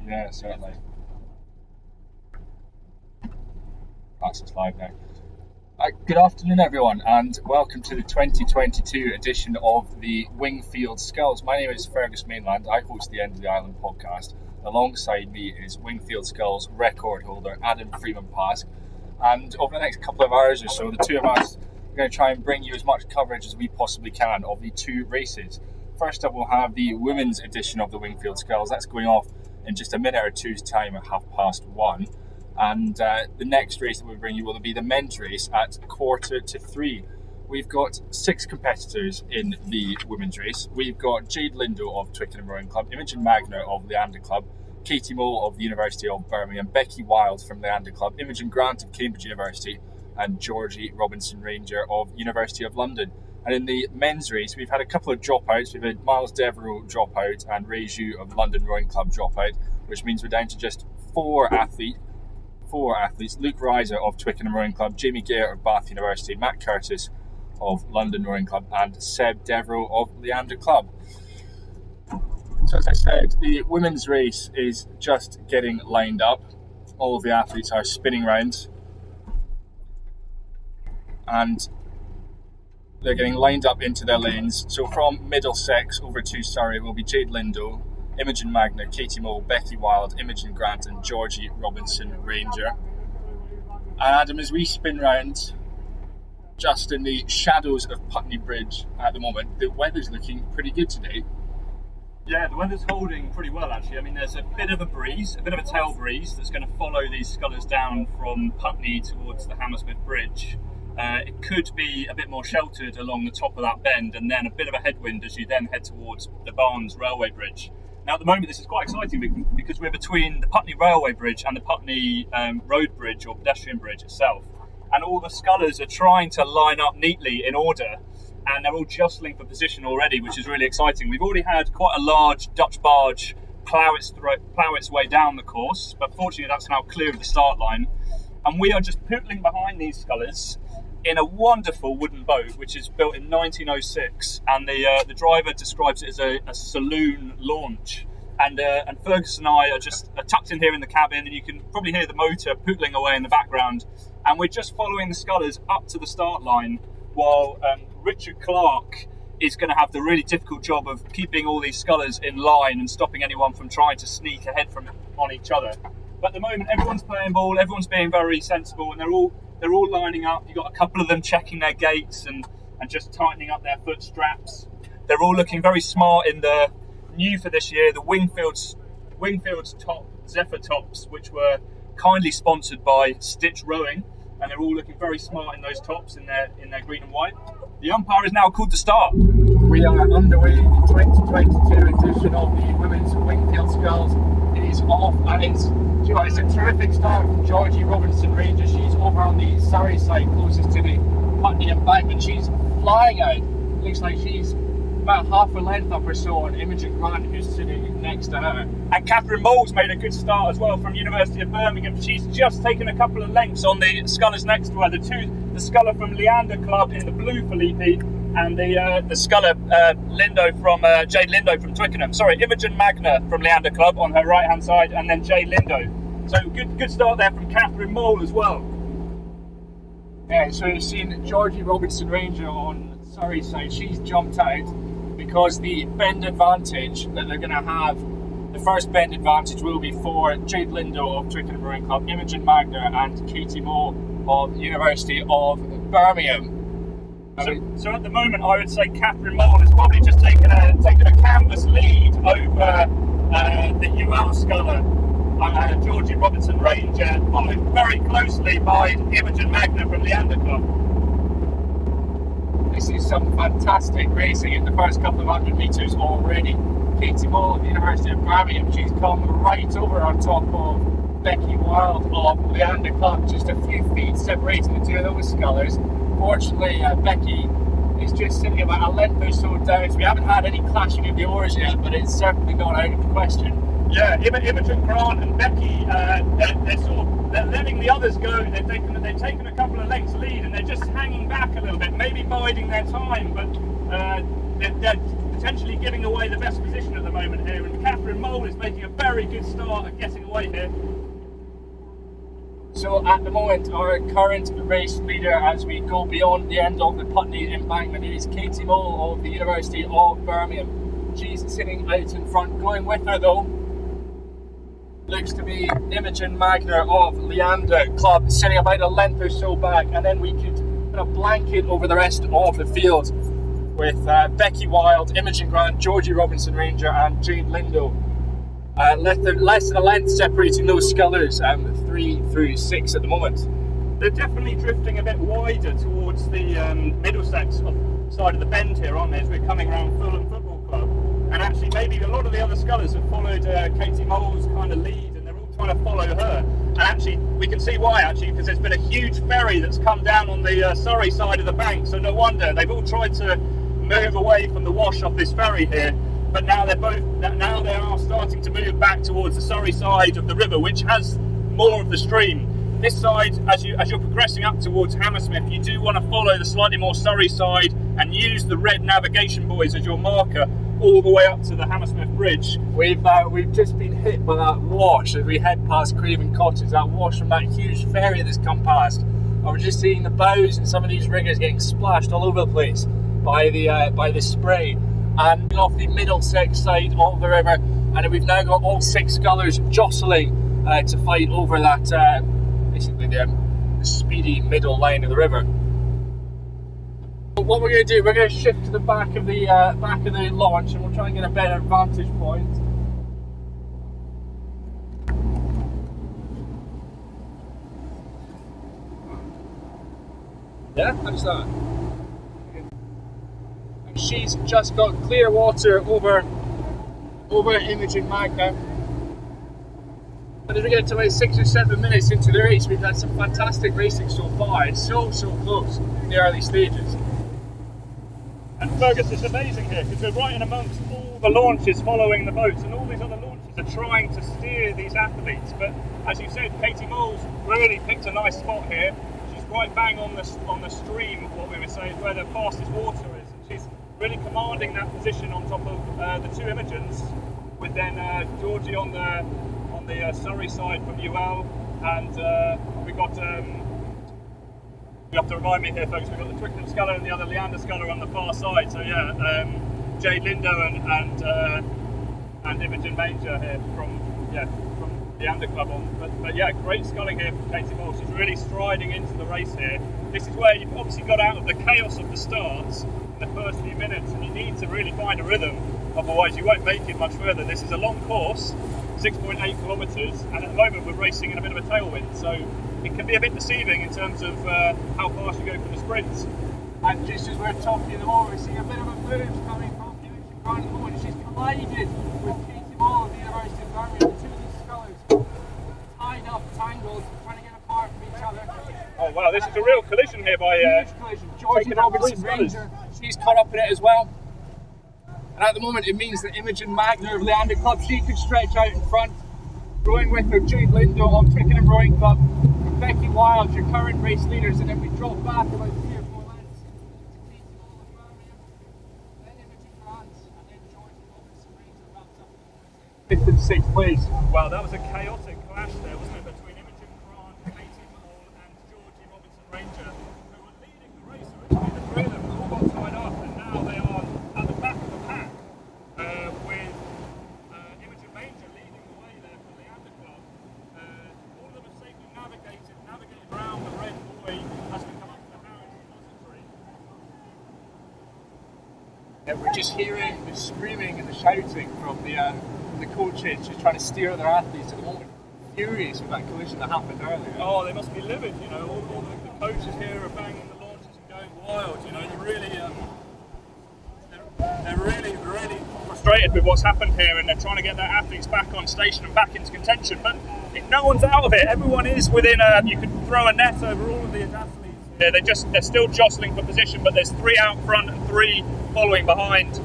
Yeah, certainly. That's us live now. Good afternoon, everyone, and welcome to the 2022 edition of the Wingfield Sculls. My name is Fergus Mainland. I host the End of the Island podcast. Alongside me is Wingfield Sculls record holder Adam Freeman-Pask. And over the next couple of hours or so, the two of us are going to try and bring you as much coverage as we possibly can of the two races. First up, we'll have the women's edition of the Wingfield Sculls. That's going off in just a minute or two's time at 1:30. And the next race that we'll bring you will be the men's race at 2:45. We've got 6 competitors in the women's race. We've got Jade Lindo of Twickenham Rowing Club, Imogen Magner of Leander Club, Katie Mole of the University of Birmingham, Becky Wilde from Leander Club, Imogen Grant of Cambridge University, and Georgie Robinson Ranger of University of London. And in the men's race, we've had a couple of dropouts. We've had Miles Devereux drop out and Ray Zhu of London Rowing Club drop out, which means we're down to just 4 athletes. Luke Reiser of Twickenham Rowing Club, Jamie Gare of Bath University, Matt Curtis of London Rowing Club, and Seb Devereux of Leander Club. So as I said, the women's race is just getting lined up. All of the athletes are spinning round and they're getting lined up into their lanes. So from Middlesex over to Surrey will be Jade Lindo, Imogen Magner, Katie Mole, Becky Wilde, Imogen Grant, and Georgie Robinson Ranger. And Adam, as we spin round, just in the shadows of Putney Bridge at the moment, the weather's looking pretty good today. Yeah, the weather's holding pretty well actually. I mean, there's a bit of a breeze, a bit of a tail breeze that's going to follow these scullers down from Putney towards the Hammersmith Bridge. It could be a bit more sheltered along the top of that bend, and then a bit of a headwind as you then head towards the Barnes Railway Bridge. Now, at the moment, this is quite exciting because we're between the Putney Railway Bridge and the Putney Road Bridge or pedestrian bridge itself. And all the scullers are trying to line up neatly in order, and they're all jostling for position already, which is really exciting. We've already had quite a large Dutch barge plough its way down the course, but fortunately that's now clear of the start line. And we are just pootling behind these scullers in a wonderful wooden boat, which is built in 1906, and the driver describes it as a saloon launch. And Fergus and I are just tucked in here in the cabin, and you can probably hear the motor pootling away in the background. And we're just following the scullers up to the start line, while Richard Clark is going to have the really difficult job of keeping all these scullers in line and stopping anyone from trying to sneak ahead on each other. But at the moment, everyone's playing ball, everyone's being very sensible, and they're all lining up. You've got a couple of them checking their gates and just tightening up their foot straps. They're all looking very smart in the new for this year, the Wingfield's top Zephyr tops, which were kindly sponsored by Stitch Rowing, and they're all looking very smart in those tops in their green and white. The umpire is now called to start. We are underway in the 2022 edition of the women's Wingfield Sculls. It is off, and it's a terrific start from Georgie Robinson Ranger. She's over on the Surrey side, closest to the Putney embankment. She's flying out. Looks like she's about half a length up or so on Imogen Grant, who's sitting next to her. And Catherine Mole's made a good start as well from University of Birmingham. She's just taken a couple of lengths on the scullers next to her. The sculler from Leander Club in the blue Felipe, and the sculler Jade Lindo from Twickenham. Sorry, Imogen Magner from Leander Club on her right hand side, and then Jade Lindo. So good start there from Catherine Mole as well. Yeah, so you've seen Georgie Robinson Ranger on Surrey side. She's jumped out because the bend advantage that they're going to have, the first bend advantage will be for Jade Lindo of Twickenham Rowing Club, Imogen Magner, and Katie Mole of University of Birmingham. So at the moment, I would say Catherine Mole has probably just taken a canvas lead over the UL sculler, Georgie Robinson Ranger, followed very closely by Imogen Magner from Leander Club. This is some fantastic racing in the first couple of 100 metres already. Katie Mole of the University of Birmingham, she's come right over on top of Becky Wilde of Leander Club, just a few feet separating the two of those scullers. Fortunately, Becky is just sitting about a length or so down, so we haven't had any clashing of the oars yet, but it's certainly not out of the question. Yeah, Imogen Grant and Becky, they're letting the others go. They've taken a couple of lengths lead, and they're just hanging back a little bit, maybe biding their time, but they're potentially giving away the best position at the moment here, and Catherine Mole is making a very good start at getting away here. So at the moment, our current race leader as we go beyond the end of the Putney embankment is Katie Mole of the University of Birmingham. She's sitting out in front. Going with her though looks to be Imogen Magner of Leander Club, sitting about a length or so back, and then we could put a blanket over the rest of the field with Becky Wild, Imogen Grant, Georgie Robinson Ranger and Jade Lindo. Less than a length separating those scullers, 3 through 6 at the moment. They're definitely drifting a bit wider towards the Middlesex side of the bend here, aren't they, as we're coming around Fulham Football Club. And actually maybe a lot of the other scullers have followed Katie Mole's kind of lead, and they're all trying to follow her. And actually we can see why, actually, because there's been a huge ferry that's come down on the Surrey side of the bank, so no wonder. They've all tried to move away from the wash off this ferry here. But now they are starting to move back towards the Surrey side of the river, which has more of the stream. This side, as you're progressing up towards Hammersmith, you do want to follow the slightly more Surrey side and use the red navigation buoys as your marker all the way up to the Hammersmith Bridge. We've just been hit by that wash as we head past Craven Cottage, that wash from that huge ferry that's come past. And we're just seeing the bows and some of these riggers getting splashed all over the place by the spray. And off the Middlesex side of the river, and we've now got all 6 scullers jostling to fight over that basically the speedy middle line of the river. But what we're going to do, we're going to shift to the back of the launch, and we'll try and get a better vantage point. Yeah, how's that? She's just got clear water over Imogen Magner. And as we get to about 6 or 7 minutes into the race, we've had some fantastic racing so far. It's so close in the early stages. And Fergus, it's amazing here because we're right in amongst all the launches following the boats, and all these other launches are trying to steer these athletes. But as you said, Katie Mole's really picked a nice spot here. She's right bang on the stream, what we were saying, where the fastest water is, and she's really commanding that position on top of the 2 Imogens, with then Georgie on the Surrey side from UL, and we've got, you have to remind me here folks, we've got the Twickenham Sculler and the other Leander Sculler on the far side, so yeah, Jade Lindo and Imogen Manger here from Leander Club on, but yeah, great sculling here from Katie Mole. She's really striding into the race here. This is where you've obviously got out of the chaos of the starts in the first few minutes, and you need to really find a rhythm, otherwise you won't make it much further. This is a long course, 6.8 kilometres, and at the moment we're racing in a bit of a tailwind, so it can be a bit deceiving in terms of how fast you go for the sprints. And just as we're talking at the moment, we're seeing a bit of a boost coming from Imogen Grant at the moment. She's collided with Katie Mole of the University of Birmingham. The 2 of these scullers tied up, tangled, trying to get apart from each other. Oh wow, this is a real collision here by huge collision. Georgie Robinson Ranger, she's caught up in it as well. And at the moment it means that Imogen Magner of Leander Club, she could stretch out in front. Rowing with her, Jade Lindo of Twickenham Rowing Club, Becky Wild, your current race leaders, and then we drop back about 3 or 4 lengths to Katie Mole of Birmingham, then Imogen Grant, and then Georgie Robinson Ranger wraps up 5th and 6th place. Wow, that was a chaotic clash there, wasn't it, between Imogen Grant, Katie Mole and Georgie Robinson Ranger, who were leading the race originally. The 3 of them all got tied up, and now they are at the back of the pack with Imogen Manger leading the way there for Leander Club. All of them have safely navigated around the red buoy as we come up to the Harrington Observatory. And we're just hearing the screaming and the shouting from the coaches just trying to steer their athletes at the moment. Furious with that collision that happened earlier. Oh, they must be livid, you know. All the coaches here are banging the launches and going wild, you know. They're really frustrated with what's happened here, and they're trying to get their athletes back on station and back into contention. But no one's out of it. Everyone is within you could throw a net over all of these athletes here. They're still jostling for position, but there's 3 out front and 3 following behind.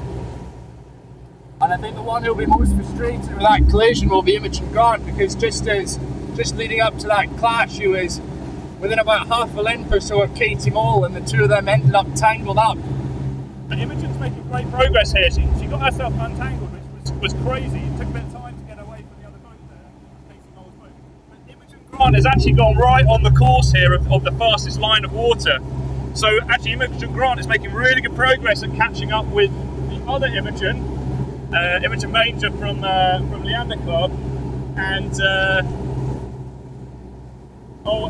And I think the one who'll be most frustrated with that collision will be Imogen Grant, because just leading up to that clash, she was within about half a length or so of Katie Mole, and the 2 of them ended up tangled up. But Imogen's making great progress here. She got herself untangled, which was crazy. It took a bit of time to get away from the other boat there, Katie Mole's boat. But Imogen Grant has actually gone right on the course here of the fastest line of water. So actually Imogen Grant is making really good progress at catching up with the other Imogen Manger from Leander Club. And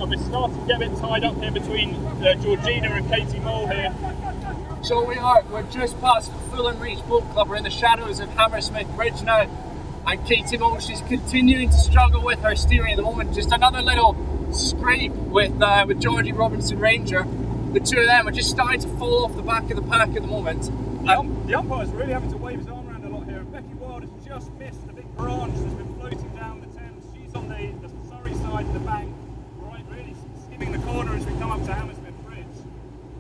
we're starting to get a bit tied up here between Georgina and Katie Mole here. So we're just past Fulham Reach Boat Club. We're in the shadows of Hammersmith Bridge now. And Katie Mole, she's continuing to struggle with her steering at the moment. Just another little scrape with Georgie Robinson Ranger. The two of them are just starting to fall off the back of the pack at the moment. The umpire's really having to wave his arm around a lot here. Becky Wild has just missed the big branch that's been floating down the Thames. She's on the Surrey side of the bank, right, really skimming the corner as we come up to Hammersmith Bridge.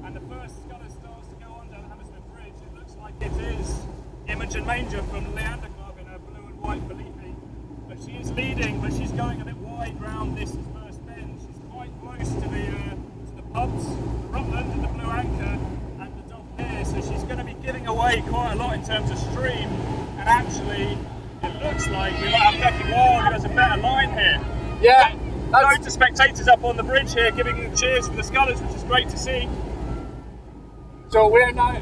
And the first sculler starts to go under Hammersmith Bridge. It looks like it is Imogen Manger from Leander Club in her blue and white Felipe. But she is leading, but she's going a bit wide round this first bend. She's quite close to the pubs, the Rutland and the Blue Anchor and the Dove here, so she's going to be giving away quite a lot in terms of stream. And actually, it looks like we might have Becky Ward who has a better line here. Yeah. Loads of spectators up on the bridge here giving cheers for the Scullers, which is great to see. So we're now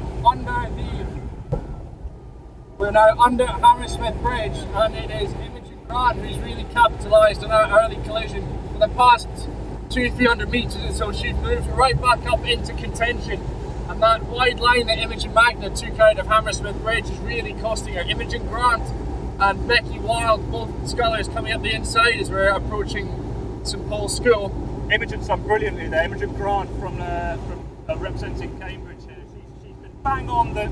under Hammersmith Bridge, and it is Imogen Grant who's really capitalised on our early collision. For the past 200-300 metres and so she's moved right back up into contention. And that wide line that Imogen Magna took out of Hammersmith Bridge is really costing her. Imogen Grant and Becky Wild, both scullers coming up the inside as we're approaching St Paul's School. Imogen's done brilliantly there. Imogen Grant from representing Cambridge here. She's been bang on the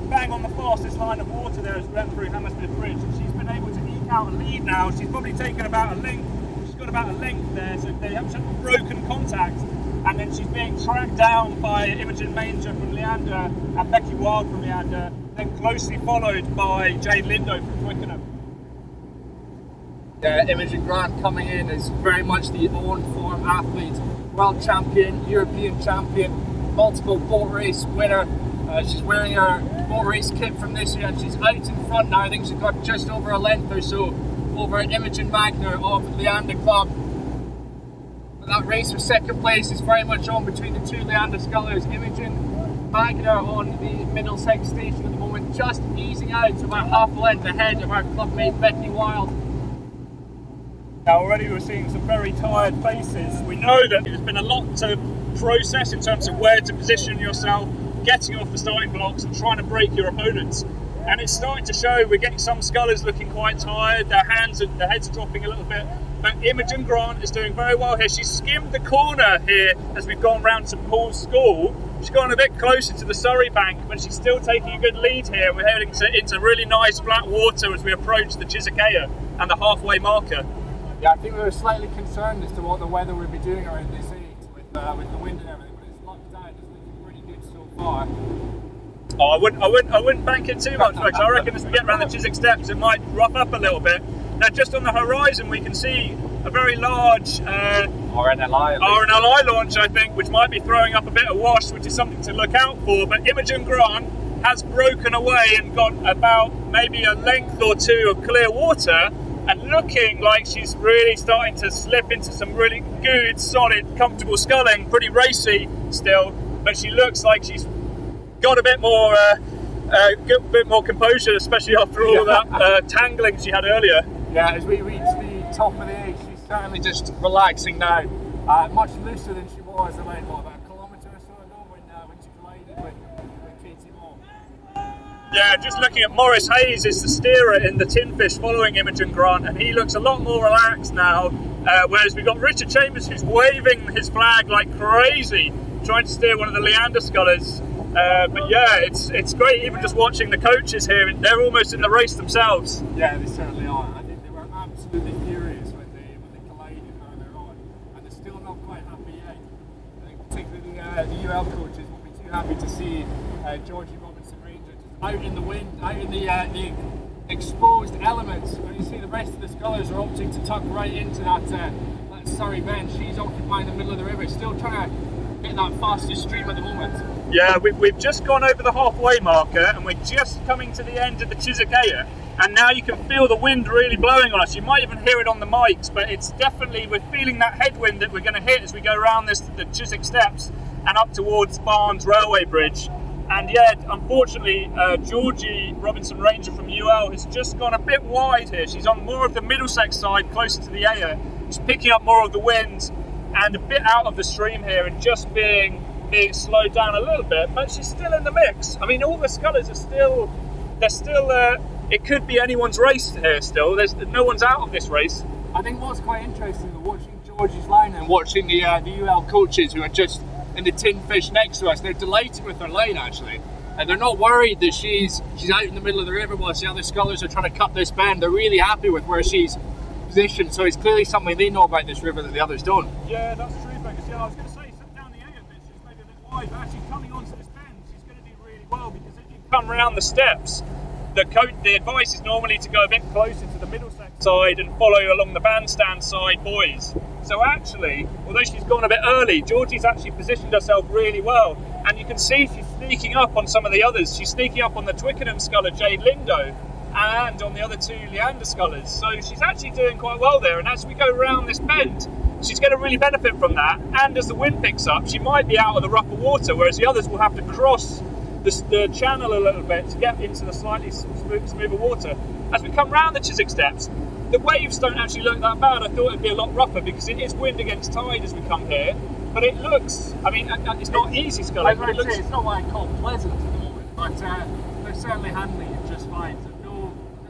fastest line of water there as we went through Hammersmith Bridge. And she's been able to eke out a lead now. She's probably taken about a length. She's got about a length there, so they have some broken contact. And then she's being tracked down by Imogen Manger from Leander and Becky Wild from Leander, then closely followed by Jane Lindo from Twickenham. Yeah, Imogen Grant coming in is very much the on-form athlete, world champion, European champion, multiple boat race winner. She's wearing her boat race kit from this year and she's out in front now. I think she's got just over a length or so over Imogen Magna of Leander Club. That race for second place is very much on between the two Leander scullers. Imogen Magna on the Middlesex station at the moment, just easing out to about half a length ahead of our clubmate Becky Wild. Now already we're seeing some very tired faces. We know that there's been a lot to process in terms of where to position yourself, getting off the starting blocks and trying to break your opponents. And it's starting to show. We're getting some scullers looking quite tired, their heads are dropping a little bit. But Imogen Grant is doing very well here. She's skimmed the corner here as we've gone round St Paul's School. She's gone a bit closer to the Surrey bank, but she's still taking a good lead here. We're heading into really nice flat water as we approach the Chiswick and the halfway marker. Yeah, I think we were slightly concerned as to what the weather would be doing around this age with the wind and everything, but it's lucked out. It's looking pretty good so far. Oh, I wouldn't bank it too much, Rex. I reckon as we get around the Chiswick steps, it might rough up a little bit. Now, just on the horizon, we can see a very large RNLI launch, I think, which might be throwing up a bit of wash, which is something to look out for. But Imogen Grant has broken away and got about maybe a length or two of clear water, and looking like she's really starting to slip into some really good, solid, comfortable sculling. Pretty racy still, but she looks like she's got a bit more composure, especially after all that tangling she had earlier. Yeah, as we reach the top of the edge, she's certainly just relaxing now. Much looser than she was about a kilometre or so ago when she collided with Katie Mole. Yeah, just looking at Maurice Hayes is the steerer in the Tinfish following Imogen Grant, and he looks a lot more relaxed now. Whereas we've got Richard Chambers who's waving his flag like crazy, trying to steer one of the Leander scullers. But yeah, it's great even just watching the coaches here. They're almost in the race themselves. Yeah, they certainly are. I think they were absolutely furious when they collided earlier on, and they're still not quite happy yet. I think particularly the UL coaches won't be too happy to see Georgie Robinson Ranger just out in the wind, out in the exposed elements. When you see the rest of the scullers are opting to tuck right into that Surrey bend, she's occupying the middle of the river, still trying to hit that fastest stream at the moment. Yeah, we've just gone over the halfway marker and we're just coming to the end of the Chiswick Aya, and now you can feel the wind really blowing on us. You might even hear it on the mics, but it's definitely, we're feeling that headwind that we're going to hit as we go around the Chiswick Steps and up towards Barnes Railway Bridge. And yeah, unfortunately, Georgie Robinson Ranger from UL has just gone a bit wide here. She's on more of the Middlesex side, closer to the Aya. She's picking up more of the wind and a bit out of the stream here and just being slowed down a little bit, but she's still in the mix. I mean, all the scullers are still, it could be anyone's race here still. No one's out of this race. I think what's quite interesting, watching Georgie's line and watching the UL coaches who are just in the tin fish next to us, they're delighted with her line actually. And they're not worried that she's out in the middle of the river whilst the other scullers are trying to cut this bend. They're really happy with where she's positioned, so it's clearly something they know about this river that the others don't. Yeah, that's true, Fergus. Yeah, I was going to say, down the Aya bit, she's maybe a bit wide, but actually coming onto this bend, she's going to do really well, because if you come around the steps, the advice is normally to go a bit closer to the Middlesex side and follow along the bandstand side buoys. So actually, although she's gone a bit early, Georgie's actually positioned herself really well, and you can see she's sneaking up on some of the others. She's sneaking up on the Twickenham sculler Jade Lindo and on the other two Leander scullers. So she's actually doing quite well there, and as we go around this bend, she's going to really benefit from that. And as the wind picks up, she might be out of the rougher water, whereas the others will have to cross the channel a little bit to get into the slightly smoother water. As we come round the Chiswick Steps, the waves don't actually look that bad. I thought it'd be a lot rougher because it is wind against tide as we come here, but it looks, I mean, it's not easy sculling, but it's not what I call pleasant at the moment, but they're certainly handling it just fine. So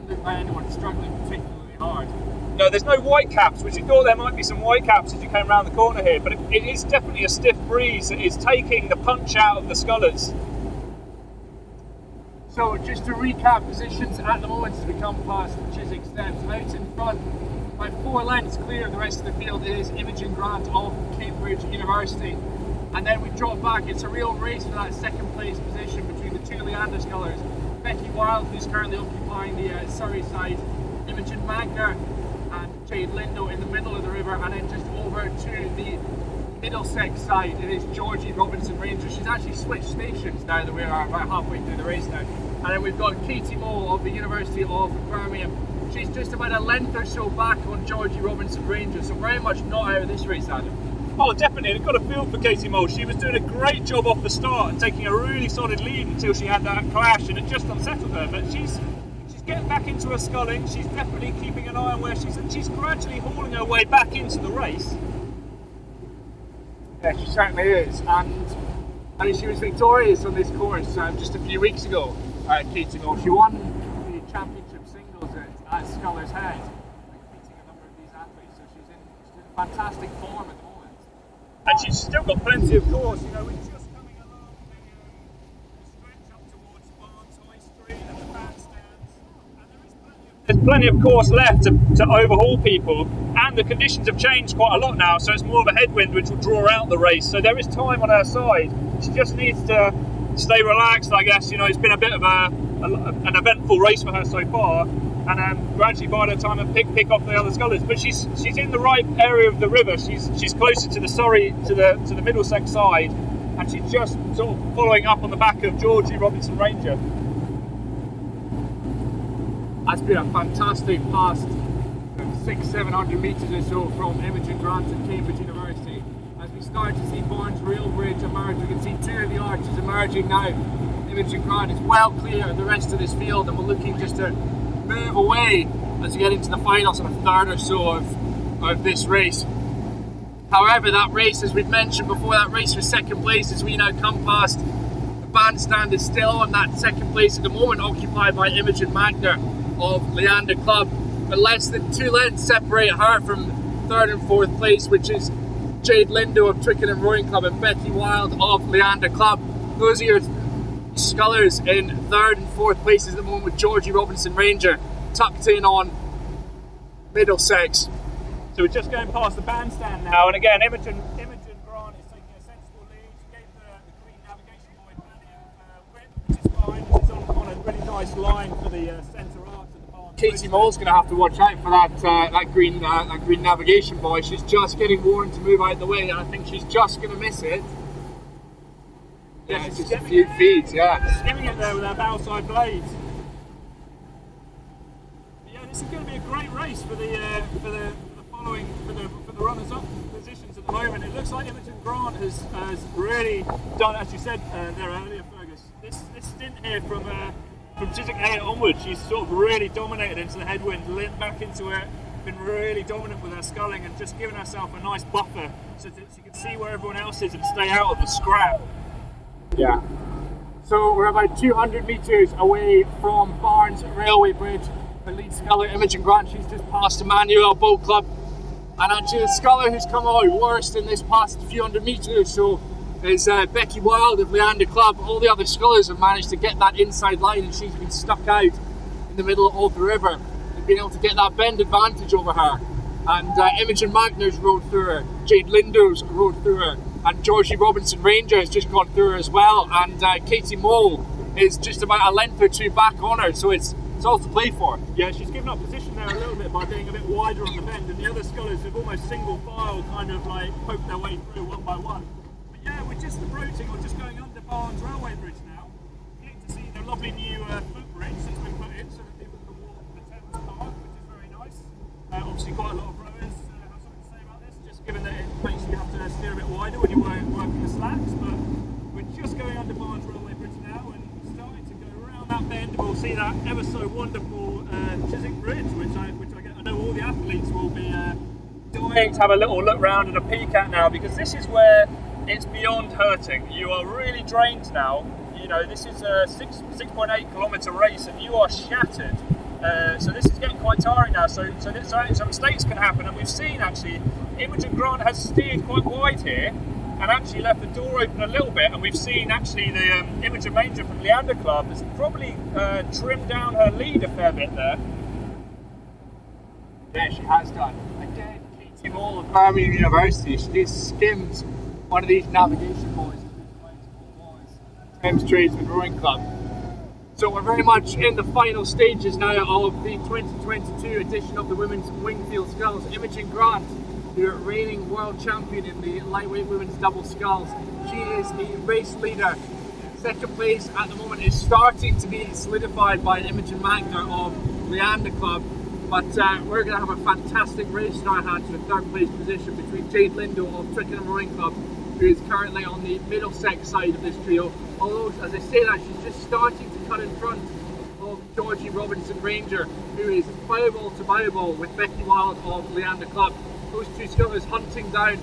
doesn't look like anyone struggling particularly hard. No, there's no white caps, which you thought there might be some white caps as you came around the corner here, but it is definitely a stiff breeze that is taking the punch out of the scullers. So just to recap positions at the moment as we come past the Chiswick Steps, out in front by 4 lengths clear of the rest of the field is Imogen Grant of Cambridge University, and then we drop back. It's a real race for that second place position between the two Leander scullers, Becky Wilde, who's currently occupying the Surrey side, Imogen Magner and Jade Lindo in the middle of the river, and then just over to the Middlesex side it is Georgie Robinson Ranger. She's actually switched stations now that we're about halfway through the race now. And then we've got Katie Moe of the University of Birmingham. She's just about a length or so back on Georgie Robinson Ranger, so very much not out of this race, Adam. Oh, definitely. I've got a feel for Katie Moe. She was doing a great job off the start and taking a really solid lead until she had that clash, and it just unsettled her. But she's getting back into her sculling. She's definitely keeping an eye on where she's at. She's gradually hauling her way back into the race. Yeah, she certainly is, and I mean, she was victorious on this course just a few weeks ago. Katie Moe, she won the championship singles at Sculler's Head, beating a number of these athletes, so she's in fantastic form at the moment. And she's still got plenty of course. You know, we're just coming along the stretch up towards Barnes High Street and the bandstands, and there's plenty of course left to overhaul people, and the conditions have changed quite a lot now, so it's more of a headwind which will draw out the race, so there is time on her side. She just needs to stay relaxed, I guess. You know, it's been a bit of an eventful race for her so far, and gradually bide her time and pick off the other scullers. But she's in the right area of the river. She's closer to the Surrey, to the Middlesex side, and she's just sort of following up on the back of Georgie Robinson Ranger. That's been a fantastic past 600-700 metres or so from Imogen Grant at Cambridge University. As we start to see Barnes Rail Bridge emerge, we can see 2 of the arches emerging now. Imogen Grant is well clear of the rest of this field, and we're looking just to move away as we get into the final sort of third or so of this race. However, that race, as we've mentioned before, that race for second place, as we now come past the bandstand, is still on that second place at the moment, occupied by Imogen Magner of Leander Club. But less than 2 lengths separate her from third and fourth place, which is Jade Lindo of Twickenham Rowing Club and Becky Wilde of Leander Club. Those are your scullers in third and fourth places at the moment, with Georgie Robinson Ranger tucked in on Middlesex. So we're just going past the bandstand now, and again Imogen Grant is taking a sensible lead. She gave the green navigation buoy plenty of width, which is fine. She's on a really nice line for the centre arc of the Barnes. Katie Moe's going to have to watch out for that green navigation buoy. She's just getting warned to move out of the way, and I think she's just going to miss it. Yeah, it's just a few feet, yeah. Skimming it there with our bow side blades. Yeah, this is going to be a great race for the runners up positions at the moment. It looks like Imogen Grant has really done, as you said there earlier, Fergus. This stint here from Chiswick 8 onwards, she's sort of really dominated into the headwind, limped back into it, been really dominant with her sculling and just given herself a nice buffer so that she can see where everyone else is and stay out of the scrap. Yeah. So we're about 200 metres away from Barnes Railway Bridge. The lead sculler, Imogen Grant, she's just passed Emmanuel Boat Club. And actually the sculler who's come out worst in this past few hundred metres or so is Becky Wild of Leander Club. All the other scullers have managed to get that inside line and she's been stuck out in the middle of the river and been able to get that bend advantage over her. And Imogen Magner's rode through her, Jade Lindo's rode through her, and Georgie Robinson Ranger has just gone through her as well, and Katie Mole is just about a length or two back on her, so it's all to play for. Yeah, she's given up position there a little bit by being a bit wider on the bend, and the other scullers have almost single file kind of like poked their way through one by one. But yeah, we're just approaching or just going under Barnes Railway Bridge now. Getting to see the lovely new footbridge that's been put in so that people can walk the Thames Park, which is very nice. Obviously quite a lot of rowers have something to say about this, just given that it makes you have to steer a bit wider when you're working the slacks, but we're just going under Barnes Railway Bridge now and starting to go around that bend. We'll see that ever so wonderful Chiswick Bridge, which I know all the athletes will be dying to have a little look round and a peek at now, because this is where it's beyond hurting. You are really drained now. You know, this is a 6.8 kilometre race and you are shattered. So this is getting quite tiring now, so mistakes can happen, and we've seen actually Imogen Grant has steered quite wide here and actually left the door open a little bit, and we've seen actually the Imogen Ranger from Leander Club has probably trimmed down her lead a fair bit there. Yeah, she has done. Again, Katie Mole of Birmingham University, she just skimmed one of these navigation boys Thames Tradesman Rowing Club. So we're very much in the final stages now of the 2022 edition of the Women's Wingfield Sculls. Imogen Grant, the reigning world champion in the lightweight women's double sculls. She is the race leader. Second place at the moment is starting to be solidified by Imogen Magner of Leander Club. But we're going to have a fantastic race in our hands with third place position between Jade Lindo of Twickenham Rowing Club, who is currently on the Middlesex side of this trio. Although, as I say that, she's just starting to cut in front of Georgie Robinson Ranger, who is bow ball to bow ball with Becky Wild of Leander Club. Those two scullers hunting down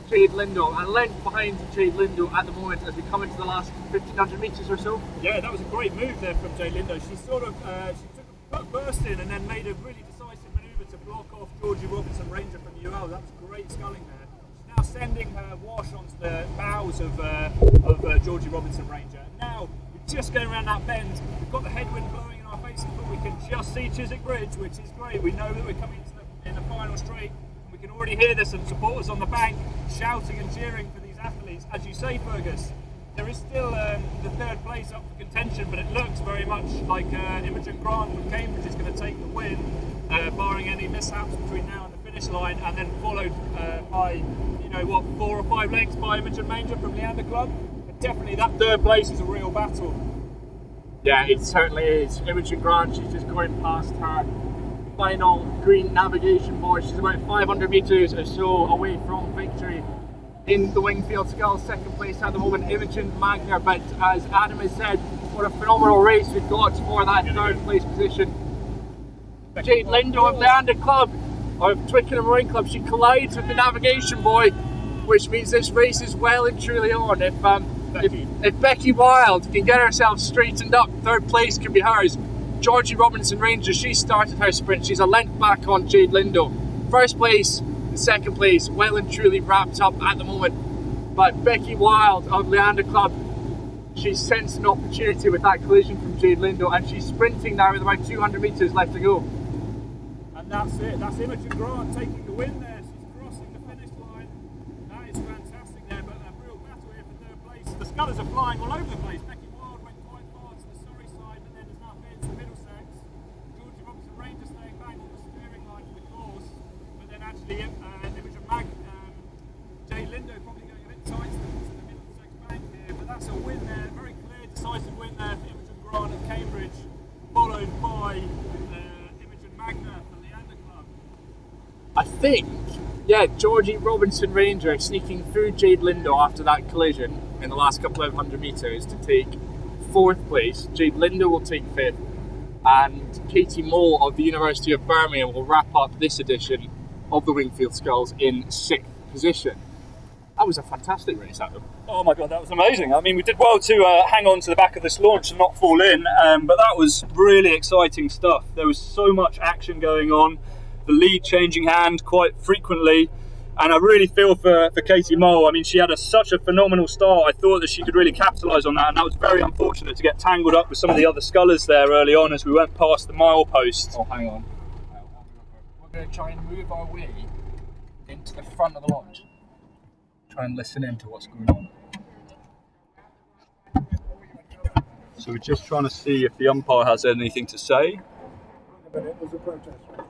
Jade Lindo, a length behind Jade Lindo at the moment as we come into the last 1500 metres or so. Yeah, that was a great move there from Jade Lindo. She sort of she took a quick burst in and then made a really decisive manoeuvre to block off Georgie Robinson Ranger from UL. That was great sculling there. She's now sending her wash onto the bows of Georgie Robinson Ranger. Now we're just going around that bend. We've got the headwind blowing in our faces, but we can just see Chiswick Bridge, which is great. We know that we're coming in the final straight. We can already hear there's some supporters on the bank shouting and cheering for these athletes. As you say, Fergus, there is still the third place up for contention, but it looks very much like Imogen Grant from Cambridge is going to take the win, barring any mishaps between now and the finish line, and then followed by, 4 or 5 lengths by Imogen Ranger from Leander Club. But definitely that third place is a real battle. Yeah, it certainly is. Imogen Grant, she's just going past her final green navigation board. She's about 500 metres or so away from victory in the Wingfield Sculls. Second place at the moment, Imogen Magner, but as Adam has said, what a phenomenal race we've got for that third place position. Jade Lindo of Leander Club, of Twickenham Rowing Club, she collides with the navigation boy, which means this race is well and truly on. If Becky Wild can get herself straightened up, third place can be hers. Georgie Robinson Ranger, she started her sprint, she's a length back on Jade Lindo. First place and second place well and truly wrapped up at the moment, but Becky Wild of Leander Club, she's sensed an opportunity with that collision from Jade Lindo, and she's sprinting now with about 200 metres left to go. And that's it, that's Imogen Grant taking the win there. She's crossing the finish line. That is fantastic there, but a real battle here for third place. The scullers are flying all over the place. Becky Wild went quite far to the Surrey side, but then has now veered to Middlesex. Georgie Robinson Ranger staying back on the steering line for the course, but then actually Imogen Mag, Jade Lindo probably going a bit tight to the Middlesex bank here, but that's a win there. by Imogen Magna for Leander Club. I think, yeah, Georgie Robinson Ranger sneaking through Jade Lindo after that collision in the last couple of 100 metres to take 4th place. Jade Lindo will take 5th, and Katie Mole of the University of Birmingham will wrap up this edition of the Wingfield Sculls in 6th position. That was a fantastic race, Adam. Oh my god, that was amazing. I mean, we did well to hang on to the back of this launch and not fall in, but that was really exciting stuff. There was so much action going on, the lead changing hand quite frequently, and I really feel for Katie Mole. I mean, she had such a phenomenal start. I thought that she could really capitalise on that, and that was very unfortunate to get tangled up with some of the other scullers there early on as we went past the milepost. Oh, hang on. We're going to try and move our way into the front of the launch. Try and listen in to what's going on. So we're just trying to see if the umpire has anything to say. But it was a protest, right?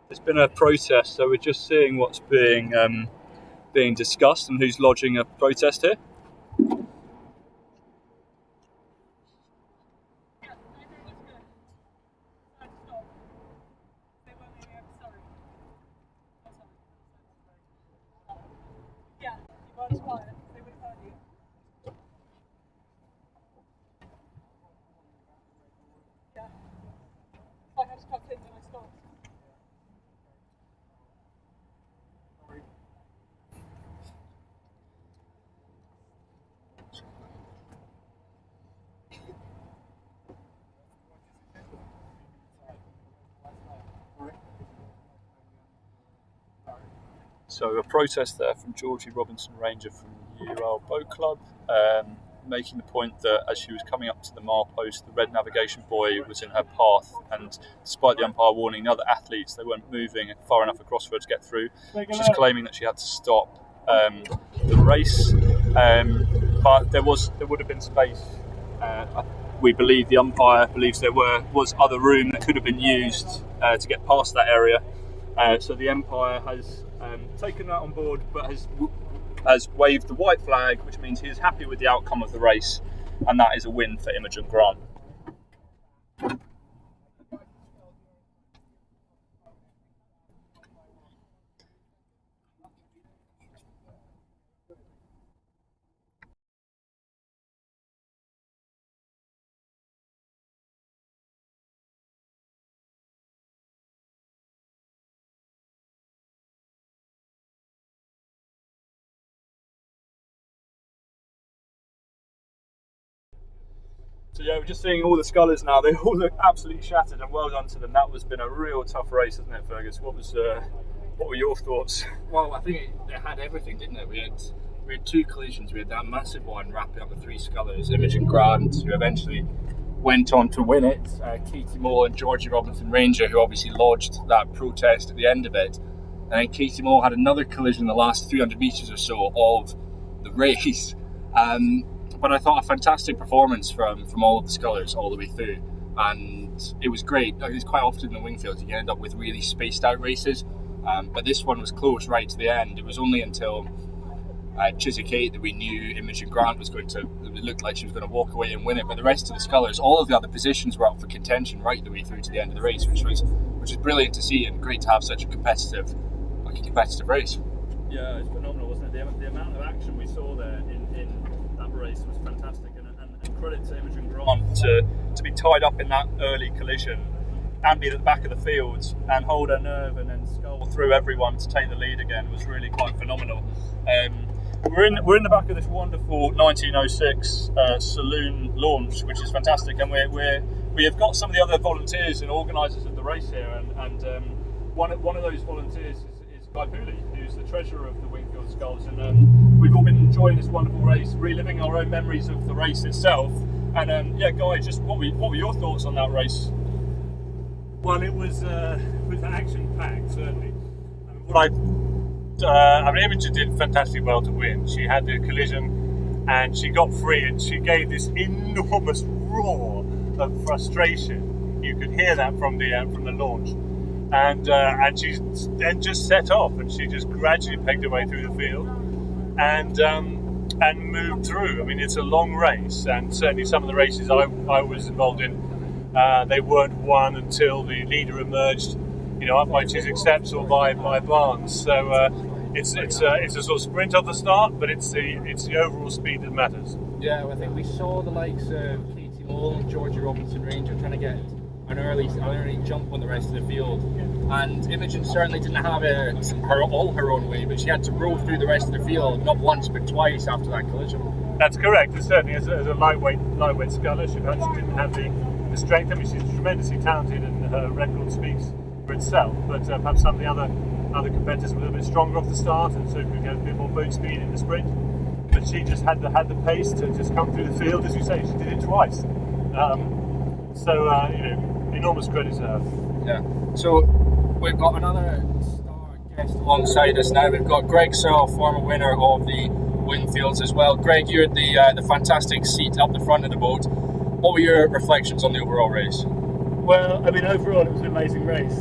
It's been a protest, so we're just seeing what's being discussed and who's lodging a protest here. So a protest there from Georgie Robinson Ranger from UL Boat Club, making the point that as she was coming up to the milepost, the red navigation buoy was in her path, and despite the umpire warning the other athletes, they weren't moving far enough across for her to get through. She's claiming that she had to stop the race, but there would have been space. We believe the umpire believes there was other room that could have been used to get past that area. So the umpire has taken that on board, but has waved the white flag, which means he is happy with the outcome of the race, and that is a win for Imogen Grant. So yeah, we're just seeing all the scullers now. They all look absolutely shattered, and well done to them. That has been a real tough race, hasn't it, Fergus? What were your thoughts? Well, I think it had everything, didn't it? We had 2 collisions. We had that massive one wrapping up the 3 scullers, Imogen Grant, who eventually went on to win it, Katie Mole and Georgie Robinson Ranger, who obviously lodged that protest at the end of it. And then Katie Mole had another collision in the last 300 metres or so of the race. But I thought a fantastic performance from all of the scullers all the way through, and it was great. It's quite often in the Wingfield you end up with really spaced out races, but this one was close right to the end. It was only until Chiswick 8 that we knew Imogen Grant was going to, it looked like she was going to walk away and win it, but the rest of the scullers, all of the other positions were up for contention right the way through to the end of the race, which was brilliant to see, and great to have such a competitive race. Yeah, it's phenomenal, wasn't it? The amount of action we saw there in that race was fantastic, and credit to Imogen Grant to be tied up in that early collision and be at the back of the field and hold her nerve and then scull through everyone to take the lead again was really quite phenomenal. We're in the back of this wonderful 1906 saloon launch, which is fantastic, and we have got some of the other volunteers and organisers of the race here, and one of those volunteers is Guy Pooley, who's the treasurer of the Wingfield Sculls, and we've all been enjoying this wonderful race, reliving our own memories of the race itself. And yeah, Guy, just what were your thoughts on that race? Well, it was action-packed, certainly. Imogen did fantastically well to win. She had the collision and she got free, and she gave this enormous roar of frustration. You could hear that from the launch, and she then just set off, and she just gradually pegged her way through the field and moved through. I mean, it's a long race, and certainly some of the races I was involved in, They weren't won until the leader emerged, up by Chiswick Steps or by Barnes. So it's a sort of sprint off the start, but it's the overall speed that matters. Yeah, well, I think we saw the likes of Katie Mole and Georgie Robinson Ranger trying to get an early jump on the rest of the field, and Imogen certainly didn't have all her own way, but she had to roll through the rest of the field not once but twice after that collision. That's correct. And certainly as a lightweight sculler, she didn't have the strength. I mean, she's tremendously talented, and her record speaks for itself. But perhaps some of the other competitors were a little bit stronger off the start, and so could get a bit more boot speed in the sprint. But she just had the pace to just come through the field, as you say. She did it twice. Enormous credit to her. Yeah. So we've got another star guest alongside us now. We've got Greg Searle, former winner of the Wingfields as well. Greg, you had the fantastic seat up the front of the boat. What were your reflections on the overall race? Well, I mean, overall it was an amazing race.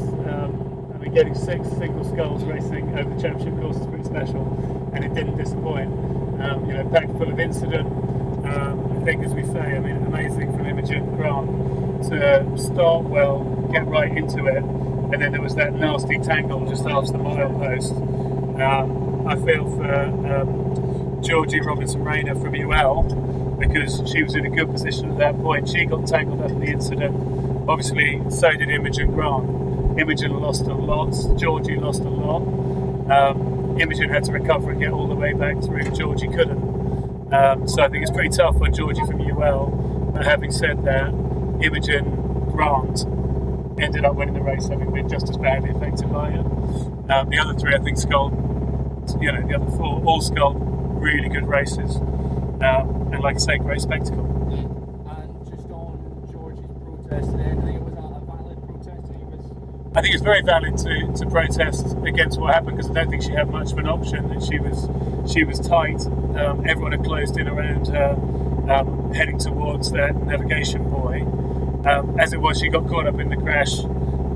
Getting 6 single sculls racing over the championship course is pretty special, and it didn't disappoint. Packed full of incident. I think, as we say, amazing from Imogen Grant to start well, get right into it, and then there was that nasty tangle just after the mile post. I feel for Georgie Robinson Rayner from UL, because she was in a good position at that point. She got tangled up in the incident. Obviously, so did Imogen Grant. Imogen lost a lot, Georgie lost a lot. Imogen had to recover and get all the way back through, Georgie couldn't. So I think it's pretty tough on Georgie from UL. But having said that, Imogen Grant ended up winning the race, having been just as badly affected by it. The other 3, I think, sculled, the other 4 all sculled really good races. And like I say, great spectacle. And just on Georgie's protest today, I think it was a valid protest. I think it's very valid to protest against what happened, because I don't think she had much of an option. That she was tight. Everyone had closed in around her, heading towards that navigation buoy. As it was, she got caught up in the crash,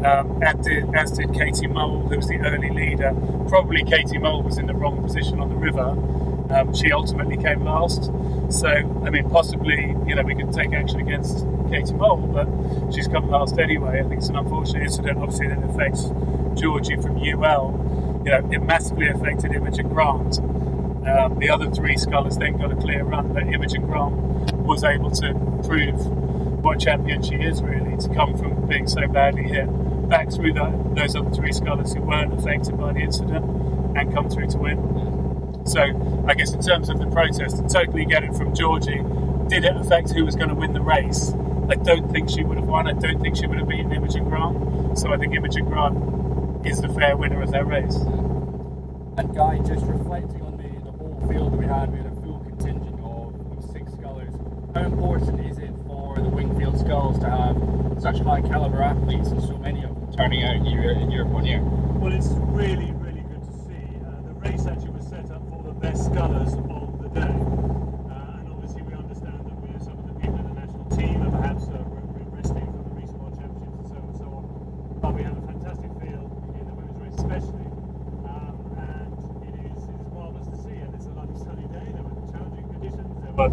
as did Katie Mole, who was the early leader. Probably Katie Mole was in the wrong position on the river. She ultimately came last. So, possibly, we could take action against Katie Mole, but she's come last anyway. I think it's an unfortunate incident, obviously, that affects Georgie from UL. It massively affected Imogen Grant. The other 3 scullers then got a clear run, but Imogen Grant was able to prove what a champion she is, really, to come from being so badly hit back through those other 3 scullers who weren't affected by the incident and come through to win. So I guess in terms of the protest, I totally get it from Georgie. Did it affect who was going to win the race? I don't think she would have won. I don't think she would have beaten Imogen Grant. So I think Imogen Grant is the fair winner of that race. And Guy, just reflecting on the whole field that we had a full contingent of 6 scullers. How important is it for the Wingfield Sculls to have such high caliber athletes and so many of them turning out year upon year? Well, it's really, really good to see. The race actually was set up for the best scullers of the day. And obviously we understand that some of the people in the national team are perhaps resting from the recent World Championships and so on. But we have a fantastic field in the women's race especially. And it is marvellous to see. And it's a lovely sunny day. There were challenging conditions. But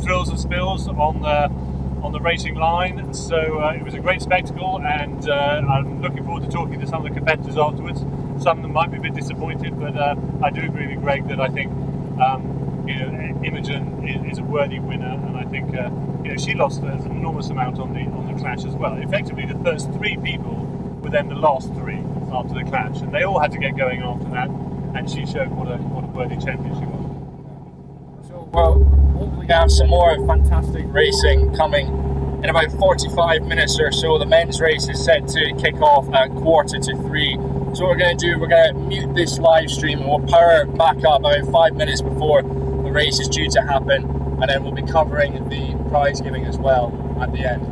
thrills and spills on the racing line, so it was a great spectacle, and I'm looking forward to talking to some of the competitors afterwards. Some of them might be a bit disappointed, but I do agree with Greg that I think Imogen is a worthy winner, and I think she lost an enormous amount on the clash as well. Effectively, the first 3 people were then the last 3 after the clash, and they all had to get going after that, and she showed what a worthy champion she was. So, well, hopefully we have some more fantastic racing coming in about 45 minutes or so. The men's race is set to kick off at 2:45. So what we're going to do, we're going to mute this live stream and we'll power back up about 5 minutes before the race is due to happen, and then we'll be covering the prize giving as well at the end.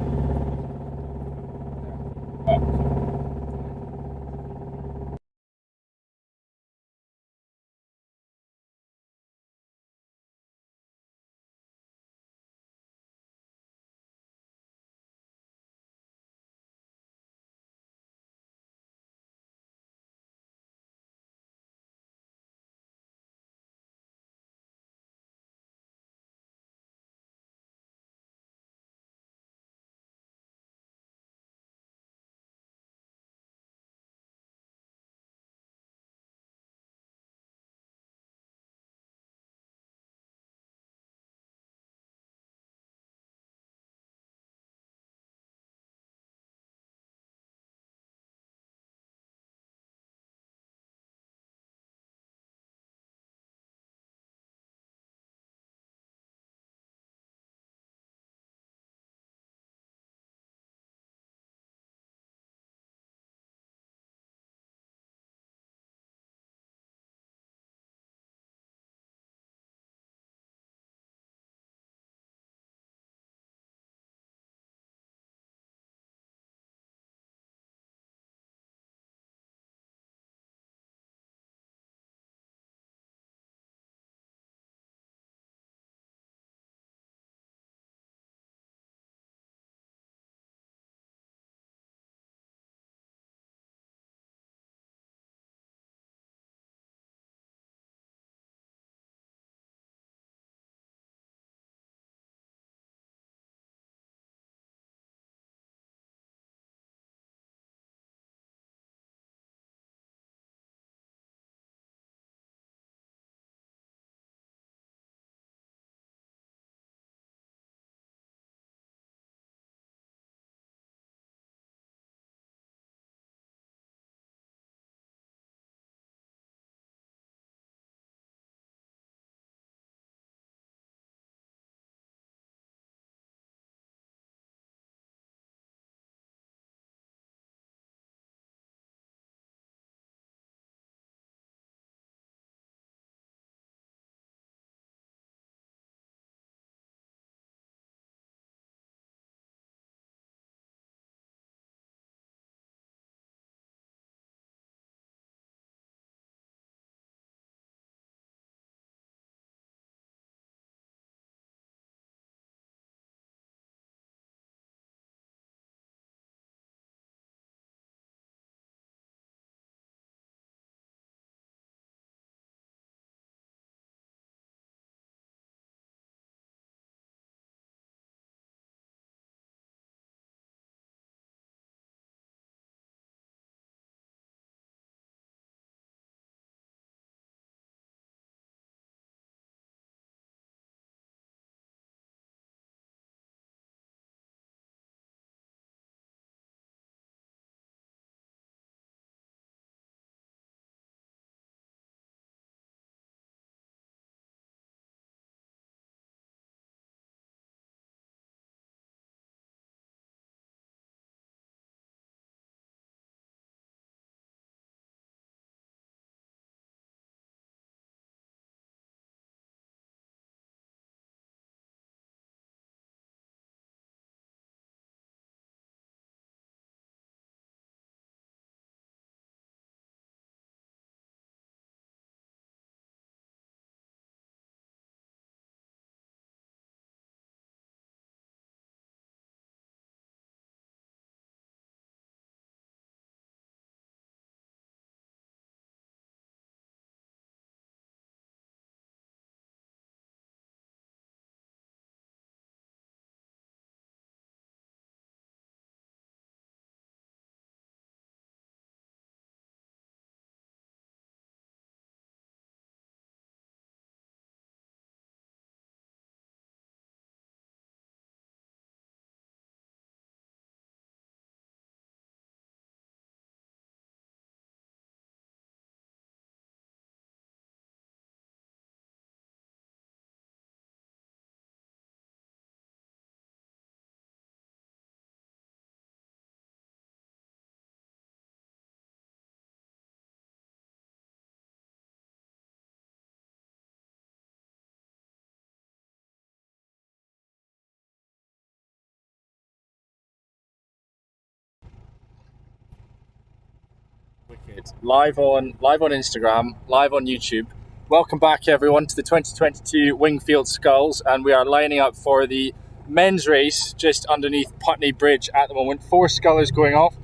excited. Live on Instagram, live on YouTube. Welcome back everyone to the 2022 Wingfield Sculls, and we are lining up for the men's race just underneath Putney Bridge at the moment. 4 scullers going off.